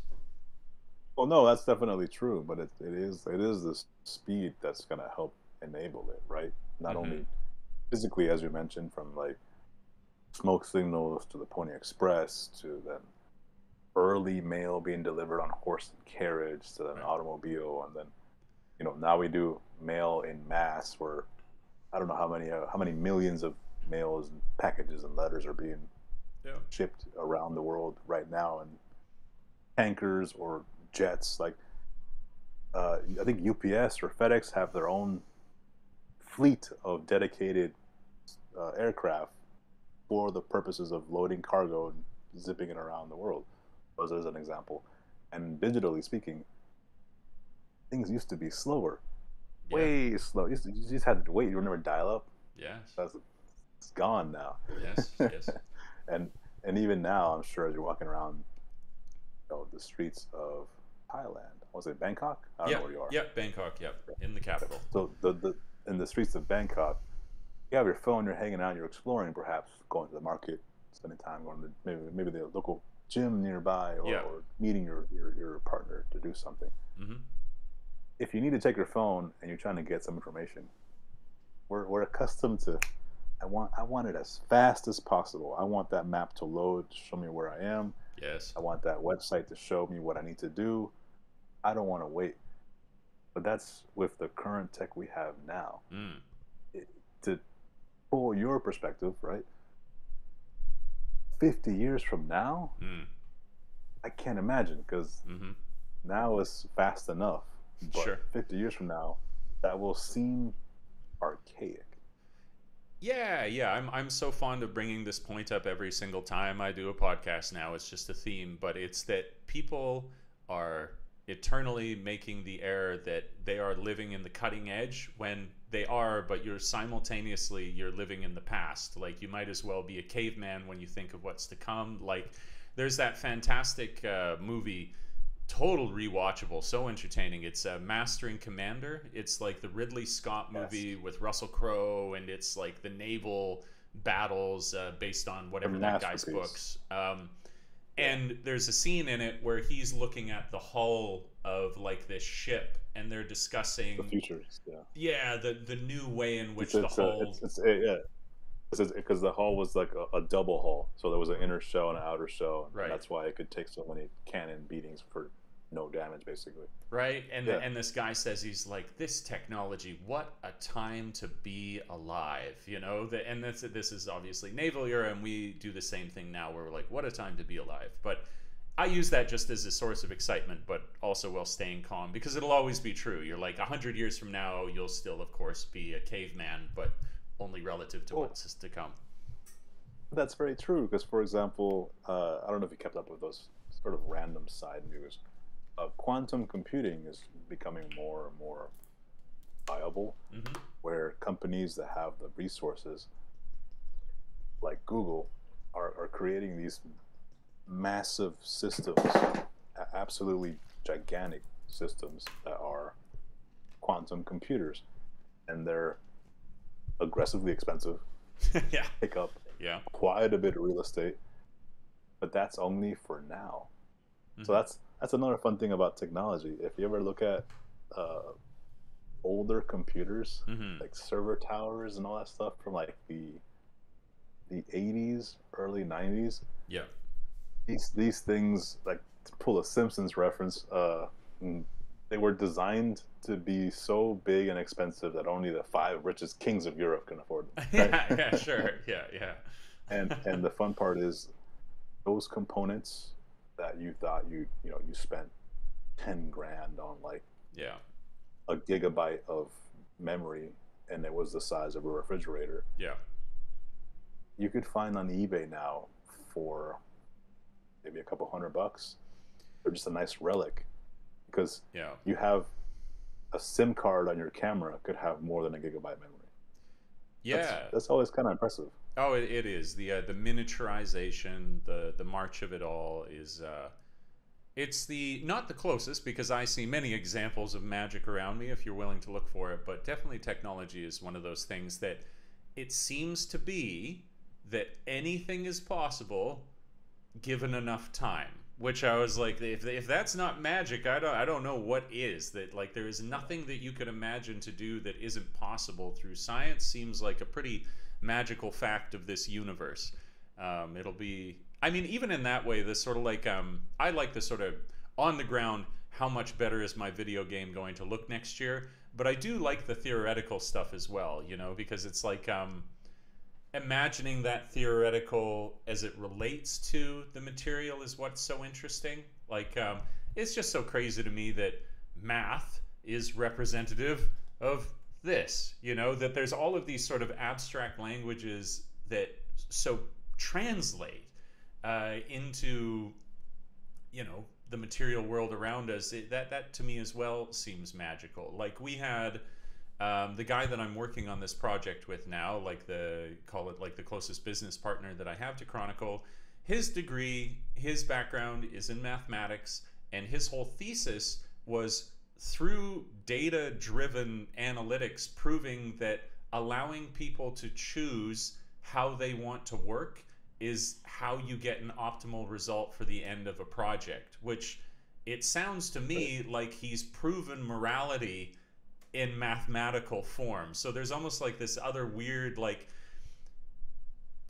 Well, no, that's definitely true, but it is this speed that's going to help enable it, right? Not Mm-hmm. only physically, as you mentioned, from like smoke signals to the Pony Express to then early mail being delivered on horse and carriage to then Right. automobile, and then now we do mail in mass where I don't know how many millions of mails and packages and letters are being Yeah. shipped around the world right now in tankers or jets. Like I think UPS or FedEx have their own fleet of dedicated aircraft for the purposes of loading cargo and zipping it around the world. As an example, and digitally speaking, things used to be slower, Yeah. way slow. You just had to wait. You remember dial up? Yes. It's gone now. Yes. Yes. and and even now, I'm sure as you're walking around the streets of Thailand, was it Bangkok? I don't know Yep. where you are. Yep. Bangkok. Yep. In the capital. So the in the streets of Bangkok, you have your phone, you're hanging out, you're exploring, perhaps going to the market, spending time going to maybe the local gym nearby, or, Yeah. or meeting your partner to do something. Mm-hmm. If you need to take your phone and you're trying to get some information, we're accustomed to I want it as fast as possible. I want that map to load, to show me where I am. Yes. I want that website to show me what I need to do. I don't want to wait. But that's with the current tech we have now. Mm. It, to pull your perspective, right? 50 years from now, Mm. I can't imagine, because Mm-hmm. now is fast enough. But Sure. 50 years from now, that will seem archaic. Yeah, yeah. I'm so fond of bringing this point up every single time I do a podcast now. It's just a theme, but it's that people are eternally making the error that they are living in the cutting edge when they are, but you're living in the past. Like, you might as well be a caveman when you think of what's to come. Like, there's that fantastic movie, total rewatchable, so entertaining. It's Mastering Commander. It's like the Ridley Scott Yes. movie with Russell Crowe, and it's like the naval battles based on A whatever that guy's masterpiece. books. Yeah. And there's a scene in it where he's looking at the hull of like this ship, and they're The discussing, futures. Yeah. yeah, the new way in It's which the it's a hull. it's yeah. Because the hull was like a double hull, so there was an inner shell and an outer shell, and Right. that's why it could take so many cannon beatings for no damage, basically. Right, and Yeah. and this guy says, he's like, this technology, what a time to be alive, and this is obviously naval era, and we do the same thing now, where we're like, what a time to be alive. But I use that just as a source of excitement, but also while staying calm, because it'll always be true. You're like, 100 years from now, you'll still, of course, be a caveman, but only relative to Well, what's to come. that's very true. Because, for example, I don't know if you kept up with those sort of random side news. Quantum computing is becoming more and more viable, Hmm. where companies that have the resources, like Google, are creating these massive systems, absolutely gigantic systems that are quantum computers, and they're aggressively expensive, Yeah, take up yeah. quite a bit of real estate, but that's only for now. So Hmm. that's another fun thing about technology. If you ever look at uh, older computers, Hmm. like server towers and all that stuff from like the 80s, early 90s, Yeah. these things, like to pull a Simpsons reference, mm, they were designed to be so big and expensive that only the five richest kings of Europe can afford them, Yeah, yeah, right? sure. Yeah, yeah. And the fun part is those components that you thought you spent 10 grand on like Yeah, a gigabyte of memory, and it was the size of a refrigerator. yeah, You could find on eBay now for maybe a couple $100, or just a nice relic, because yeah. you have a SIM card on your camera could have more than a gigabyte memory. Yeah. That's always kind of impressive. Oh, it is the miniaturization, the march of it all is it's the not the closest because I see many examples of magic around me if you're willing to look for it, but definitely technology is one of those things that it seems to be that anything is possible given enough time. Which I was like, if that's not magic, I don't know what is. That like there is nothing that you could imagine to do that isn't possible through science. Seems like a pretty magical fact of this universe. It'll be. I mean, even in that way, this sort of like I like the sort of on the ground. How much better is my video game going to look next year? But I do like the theoretical stuff as well. You know, because it's like imagining that theoretical as it relates to the material is what's so interesting. Like, it's just so crazy to me that math is representative of this, you know, that there's all of these sort of abstract languages that so translate into, you know, the material world around us. That to me as well seems magical. Like we had the guy that I'm working on this project with now, like the call it like the closest business partner that I have to Chronicle, his degree, his background is in mathematics, and his whole thesis was through data-driven analytics, proving that allowing people to choose how they want to work is how you get an optimal result for the end of a project. Which it sounds to me like he's proven morality in mathematical form. So there's almost like this other weird, like,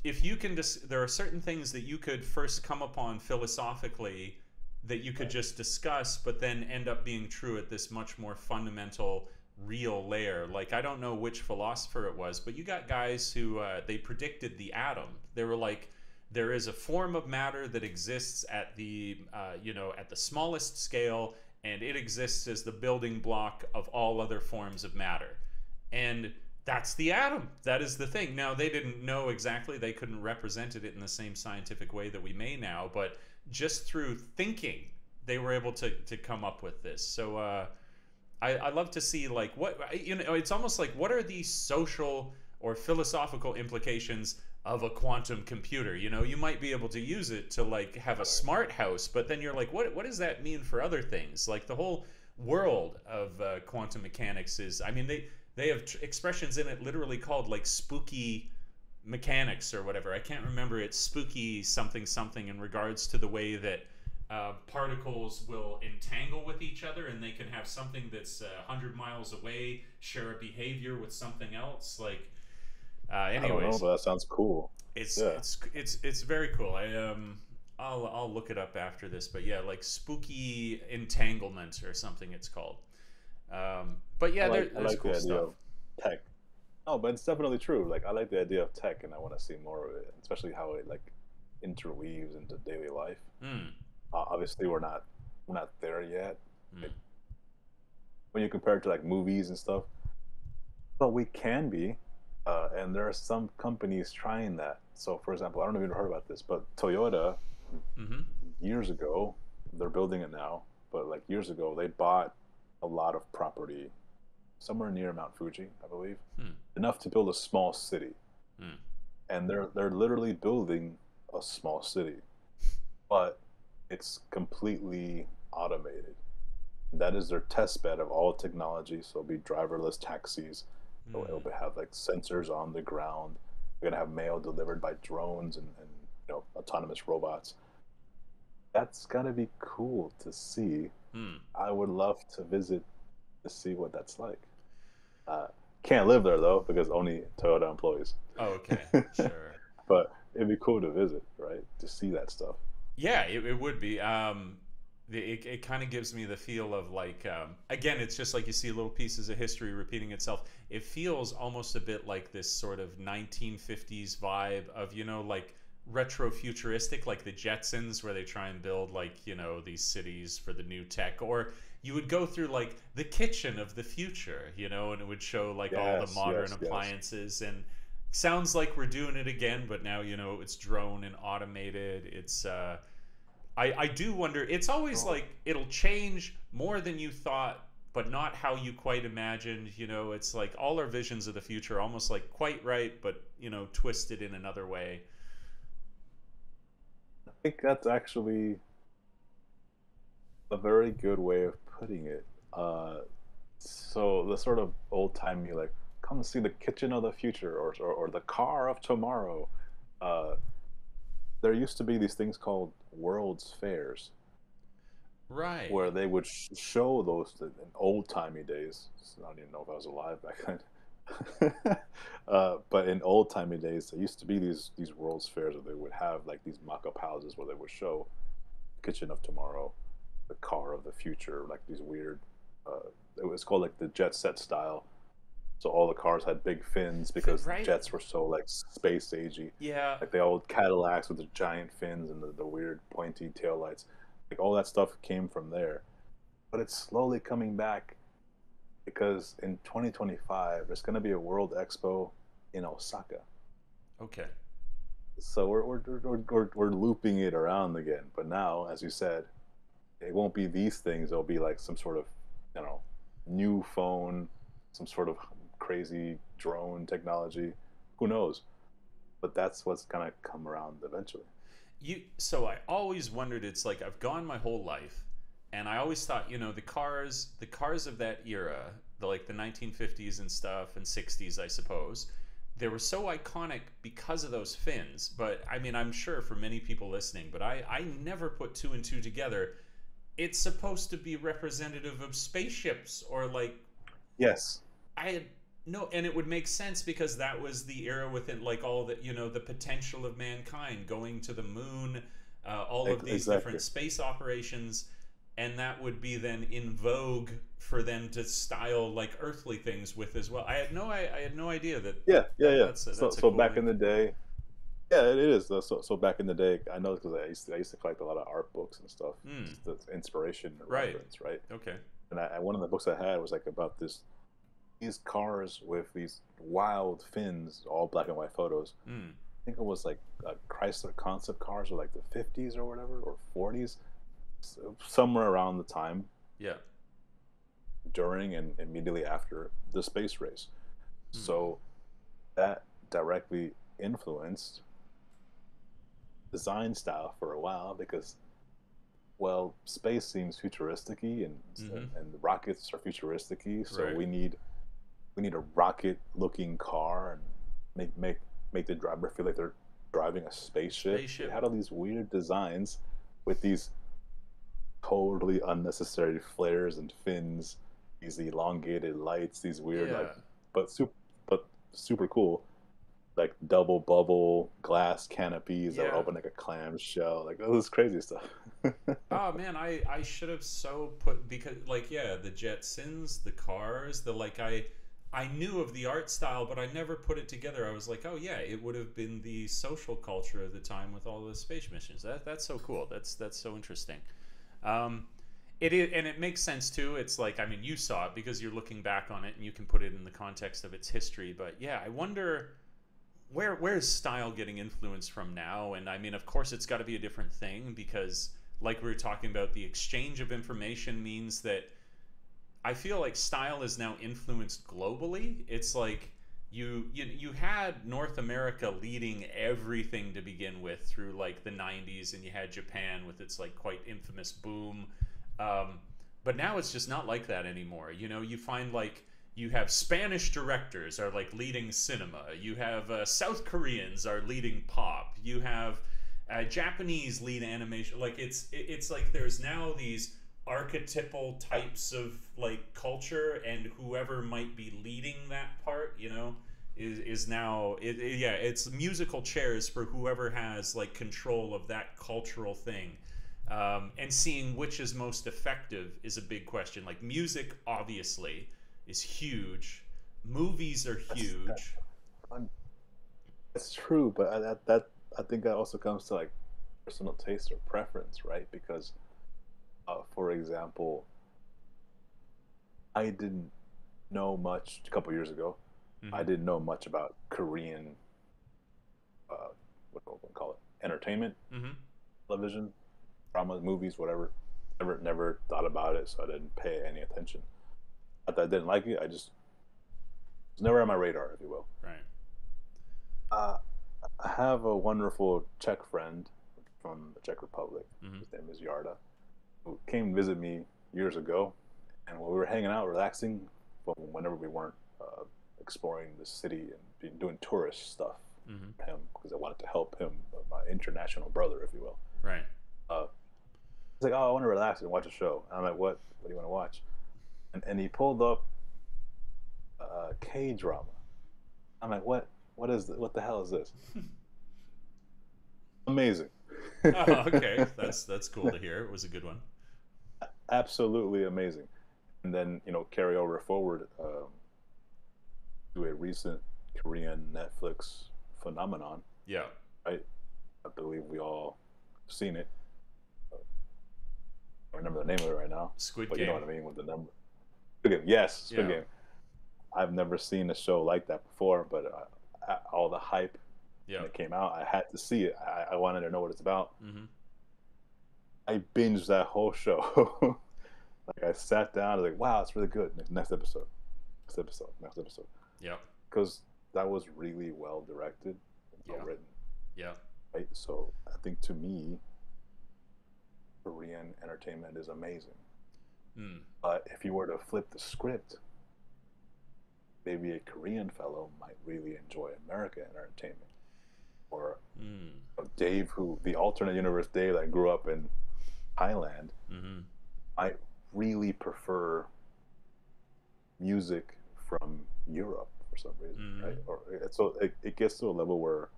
if you can just, there are certain things that you could first come upon philosophically that you could just discuss, but then end up being true at this much more fundamental, real layer. Like, I don't know which philosopher it was, but you got guys who they predicted the atom. They were like, there is a form of matter that exists at the at the smallest scale, and it exists as the building block of all other forms of matter. And that's the atom. That is the thing. Now, they didn't know exactly, they couldn't represent it in the same scientific way that we may now, but just through thinking, they were able to come up with this. So I love to see, like, what, you know, it's almost like, what are the social or philosophical implications of a quantum computer? You know, you might be able to use it to like have a smart house, but then you're like, what does that mean for other things? Like the whole world of quantum mechanics is, I mean, they have expressions in it literally called like spooky mechanics or whatever. I can't remember. It's spooky something something in regards to the way that particles will entangle with each other, and they can have something that's 100 miles away share a behavior with something else. Like, I don't know, anyways, but that sounds cool. it's Yeah. it's it's very cool. I'll look it up after this, but yeah, like spooky entanglement or something it's called. But yeah, I there's like the cool idea stuff. of tech. No, but it's definitely true. Like I like the idea of tech, and I want to see more of it, especially how it like interweaves into daily life. Mm, Obviously, we're not there yet. mm, Like, when you compare it to like movies and stuff, but we can be. And there are some companies trying that. So, for example, I don't know if you've heard about this, but Toyota mm-hmm, years ago, they're building it now, but like years ago, they bought a lot of property somewhere near Mount Fuji, I believe, mm, enough to build a small city. mm, And they're literally building a small city, but it's completely automated. That is their test bed of all technology. So it'll be driverless taxis. It'll mm. have like sensors on the ground. We're gonna have mail delivered by drones and autonomous robots. That's gotta be cool to see. Mm. I would love to visit to see what that's like. Uh, can't live there though because only Toyota employees. Oh, okay, sure. But it'd be cool to visit, right? To see that stuff. Yeah, it would be. it kind of gives me the feel of like again, it's just like you see little pieces of history repeating itself. It feels almost a bit like this sort of 1950s vibe of, like retro futuristic, like the Jetsons, where they try and build like, these cities for the new tech. Or you would go through like the kitchen of the future, and it would show like all the Yes, modern yes, yes. appliances. And sounds like we're doing it again, but now, it's drone and automated. It's I do wonder. It's always Oh, like it'll change more than you thought, but not how you quite imagined. It's like all our visions of the future are almost like quite right, but twisted in another way. I think that's actually a very good way of putting it. Uh, so the sort of old timey like, come see the kitchen of the future, or the car of tomorrow. Uh, there used to be these things called World's Fairs Right. where they would show those in old timey days. I don't even know if I was alive back then. But in old timey days, there used to be these World's Fairs where they would have like these mock-up houses where they would show kitchen of tomorrow, the car of the future, like these weird. It was called like the jet set style. So all the cars had big fins because the Right. jets were so like space agey, Yeah. like the old Cadillacs with the giant fins and the weird pointy taillights. Like all that stuff came from there, but it's slowly coming back because in 2025 there's going to be a World Expo in Osaka. Okay. So we're looping it around again. But now, as you said, it won't be these things. It'll be like some sort of, you know, new phone, some sort of crazy drone technology. Who knows? But that's what's gonna come around eventually. So I always wondered, it's like I've gone my whole life and I always thought, the cars of that era, the 1950s and stuff and 60s, I suppose, they were so iconic because of those fins. But I mean, I'm sure for many people listening, but I never put two and two together. It's supposed to be representative of spaceships or like Yes, I had no, and it would make sense because that was the era within like all the the potential of mankind going to the moon, all of these different exactly. space operations, and that would be then in vogue for them to style like earthly things with as well. I had no idea that, Yeah, yeah, yeah. So that's a so cool back in link. the day, yeah, it is. So back in the day, I know because I used to collect a lot of art books and stuff, Hmm. just the inspiration and Right. reference, right? Okay. And one of the books I had was like about these cars with these wild fins, all black and white photos. Hmm. I think it was like Chrysler concept cars, or like the 50s or whatever, or 40s, somewhere around the time Yeah. during and immediately after the space race. Hmm. So that directly influenced design style for a while because, well, space seems futuristic, and Mm-hmm. and rockets are futuristic, so Right. we need a rocket looking car and make the driver feel like they're driving a spaceship. They Spaceship. had all these weird designs with these totally unnecessary flares and fins, these elongated lights, these weird like, Yeah. but super cool, like double bubble glass canopies that would Yeah. open like a clamshell, like all this crazy stuff. Oh man, I should have so put, because like yeah, the Jetsons, the cars, the like I knew of the art style, but I never put it together. I was like, oh yeah, it would have been the social culture of the time with all the space missions. That's so cool. That's so interesting. Um, it is, and it makes sense too. It's like, I mean, you saw it because you're looking back on it and you can put it in the context of its history. But yeah, I wonder where's style getting influenced from now. And I mean, of course it's got to be a different thing because like we were talking about, the exchange of information means that I feel like style is now influenced globally. It's like you had North America leading everything to begin with through like the 90s, and you had Japan with its like quite infamous boom. um, but now it's just not like that anymore. You find like you have Spanish directors are like leading cinema. You have South Koreans are leading pop. You have Japanese lead animation. Like it's like there's now these archetypal types of like culture, and whoever might be leading that part, is now yeah, it's musical chairs for whoever has like control of that cultural thing. And seeing which is most effective is a big question. Like music, obviously, is huge. Movies are That's huge. that's true, but that I think that also comes to like personal taste or preference, right? Because, for example, I didn't know much a couple years ago. I Hmm. didn't know much about Korean, what do we call it, entertainment, Hmm. television, dramas, movies, whatever. Never thought about it, so I didn't pay any attention. Not that I didn't like it. I just it was never on my radar, if you will. Right. Uh, I have a wonderful Czech friend from the Czech Republic. Hmm. His name is Yarda, who came visit me years ago, and when we were hanging out, relaxing, well, whenever we weren't exploring the city and doing tourist stuff, Hmm. for him because I wanted to help him, my international brother, if you will. Right. Uh, he's like, "Oh, I want to relax and watch a show." And I'm like, "What? What do you want to watch?" And he pulled up a K drama. I'm like, "What? What the hell is this?" Amazing. Oh, okay. That's cool to hear. It was a good one. Absolutely amazing. And then carry over forward to a recent Korean Netflix phenomenon. Yeah. Right? I believe we all have seen it. I don't remember the name of it right now, Squid but you know what Game. I mean with the number. Squid Game. Yes, Squid Yeah. Game. I've never seen a show like that before, but all the hype Yeah. when it came out, I had to see it. I wanted to know what it's about. Hmm. I binged that whole show. Like I sat down, I was like, "Wow, it's really good." Next episode, next episode, next episode, Yeah. because that was really well directed and well Yeah. written, Yeah. right? So I think to me, Korean entertainment is amazing. Mm. But if you were to flip the script, maybe a Korean fellow might really enjoy American entertainment, or Mm. Dave, who the alternate universe Dave that grew up in Thailand, Hmm. might really prefer music from Europe for some reason, right? Hmm. Or so it gets to a level where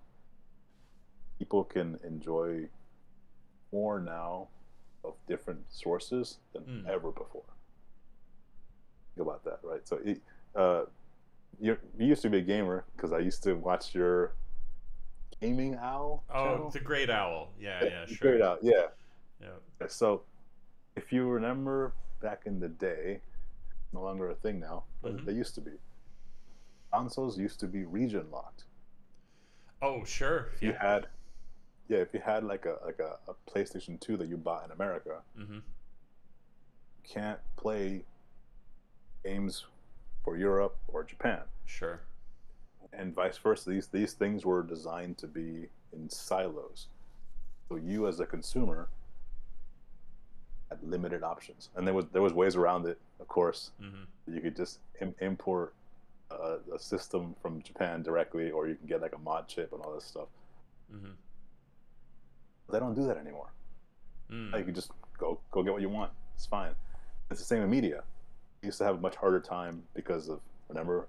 people can enjoy more now of different sources than Mm. ever before. Think about that, right? So uh, you used to be a gamer because I used to watch your Gaming Owl Oh, channel. the Great Owl. Yeah. Yeah, Yeah. great Sure. out, yeah. Yeah. So if you remember back in the day, no longer a thing now, but Hmm. they used to be. Consoles used to be region locked. Oh, sure. If you Yeah. had Yeah, if you had like a PlayStation 2 that you bought in America, Hmm. you can't play games for Europe or Japan, Sure. and vice versa. These things were designed to be in silos. So you as a consumer had limited options, and there was ways around it, of course. Hmm. You could just import a system from Japan directly, or you can get like a mod chip and all this stuff. Hmm. But they don't do that anymore. You Mm. can just go get what you want. It's fine. It's the same in media. We used to have a much harder time because of, remember,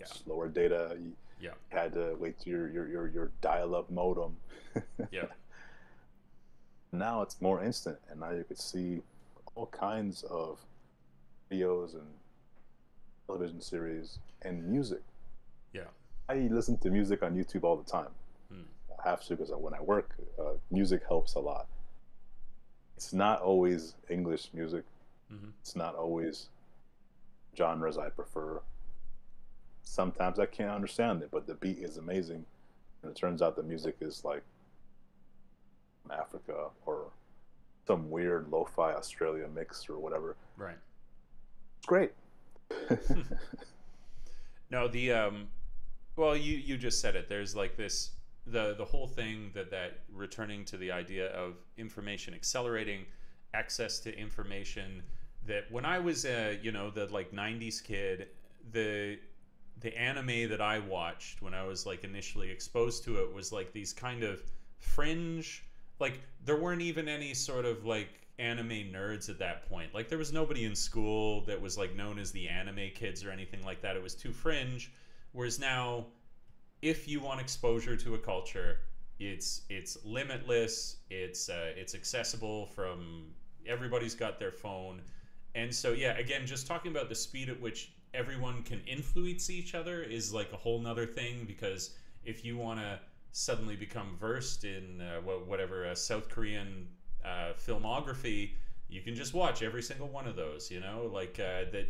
Yeah. slower data. You Yeah. had to wait to your dial-up modem. Yeah. Now it's more instant, and now you could see all kinds of videos and television series and music. Yeah. I listen to music on YouTube all the time. Mm. I have to because when I work, music helps a lot. It's not always English music. Hmm. It's not always genres I prefer. Sometimes I can't understand it, but the beat is amazing, and it turns out the music is like from Africa or some weird lo-fi Australia mix or whatever. Right. It's great. No, the well, you just said it. There's like this the whole thing that returning to the idea of information accelerating, access to information. That when I was the like '90s kid, the the anime that I watched when I was like initially exposed to it was like these kind of fringe, like there weren't even any sort of like anime nerds at that point. Like there was nobody in school that was like known as the anime kids or anything like that. It was too fringe. Whereas now, if you want exposure to a culture, It's limitless. It's accessible from everybody's got their phone, and so yeah. Again, just talking about the speed at which everyone can influence each other is like a whole nother thing, because if you want to suddenly become versed in whatever South Korean filmography, you can just watch every single one of those. You know, like that.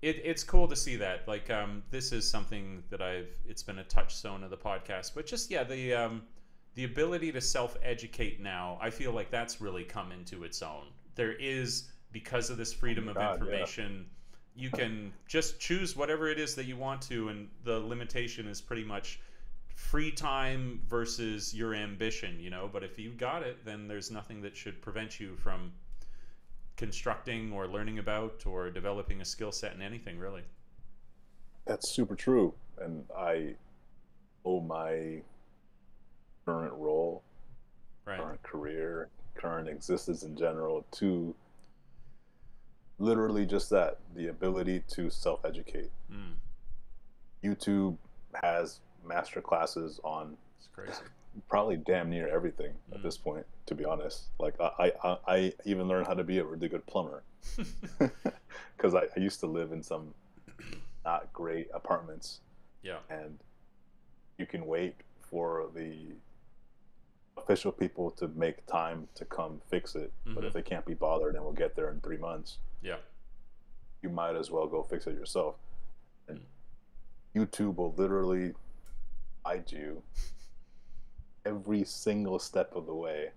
It's cool to see that. Like, this is something that it's been a touchstone of the podcast, but just yeah, the ability to self-educate now, I feel like that's really come into its own. There is, because of this freedom of information, you can just choose whatever it is that you want to, and the limitation is pretty much free time versus your ambition, you know. But if you got it, then there's nothing that should prevent you from constructing or learning about or developing a skill set in anything, really. That's super true. And I owe my current role, Right. current career, current existence in general to literally just that, the ability to self-educate. YouTube has master classes on It's crazy. probably damn near everything at this point, to be honest. Like I even learned how to be a really good plumber because I used to live in some not great apartments. Yeah. And you can wait for the official people to make time to come fix it. But if they can't be bothered and we'll get there in 3 months, Yeah. you might as well go fix it yourself. And YouTube will literally guide you every single step of the way,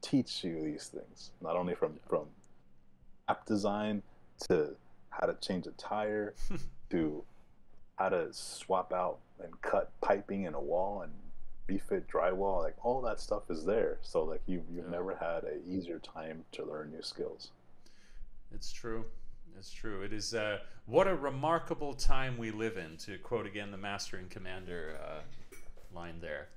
teach you these things, not only from app design to how to change a tire to how to swap out and cut piping in a wall and refit drywall. Like, all that stuff is there. So like you've never had a easier time to learn new skills. It's true. It's true. It is what a remarkable time we live in, to quote again the Master and Commander line there.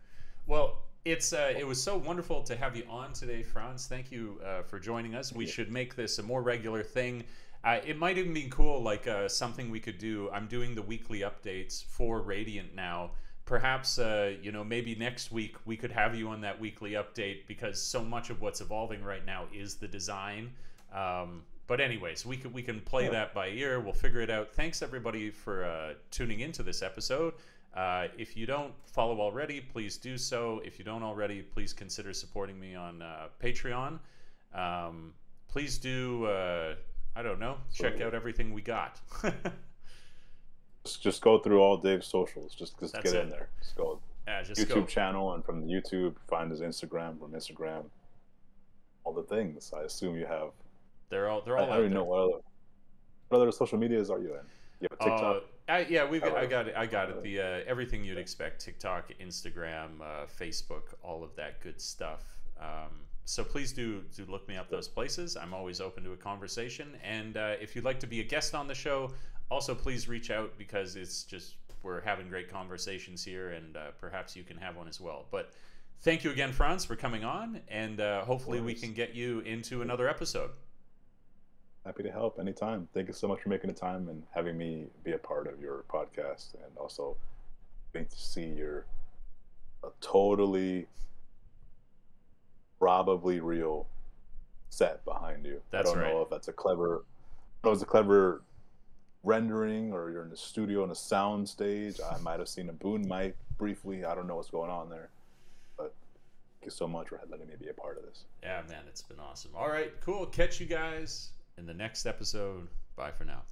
Well, it was so wonderful to have you on today, Franz. Thank you for joining us. We should make this a more regular thing. It might even be cool, like something we could do. I'm doing the weekly updates for Radiant now. Perhaps maybe next week we could have you on that weekly update, because so much of what's evolving right now is the design. But anyways, we can play that by ear. We'll figure it out. Thanks everybody for tuning into this episode. If you don't follow already, please do so. If you don't already, please consider supporting me on Patreon. Please do, I don't know, check out everything we got. Just go through all Dave's socials. Just That's get it. in there. Just go Just YouTube go. channel, and from the YouTube, find his Instagram. From Instagram, all the things. I assume you have. They're all I out don't even there. know what other social medias are you in? You have TikTok. I got it. I got it. The everything you'd expect: TikTok, Instagram, Facebook, all of that good stuff. So please do look me up those places. I'm always open to a conversation. And if you'd like to be a guest on the show, also please reach out, because it's just, we're having great conversations here, and perhaps you can have one as well. But thank you again, Franz, for coming on, and hopefully we can get you into another episode. Happy to help anytime. Thank you so much for making the time and having me be a part of your podcast, and also getting to see your totally probably real set behind you. That's I don't right. know if that's a clever, I don't know if it's a clever rendering, or you're in the studio on a sound stage. I might have seen a boom mic briefly. I don't know what's going on there, but thank you so much for letting me be a part of this. Yeah, man, it's been awesome. All right, cool. Catch you guys in the next episode. Bye for now.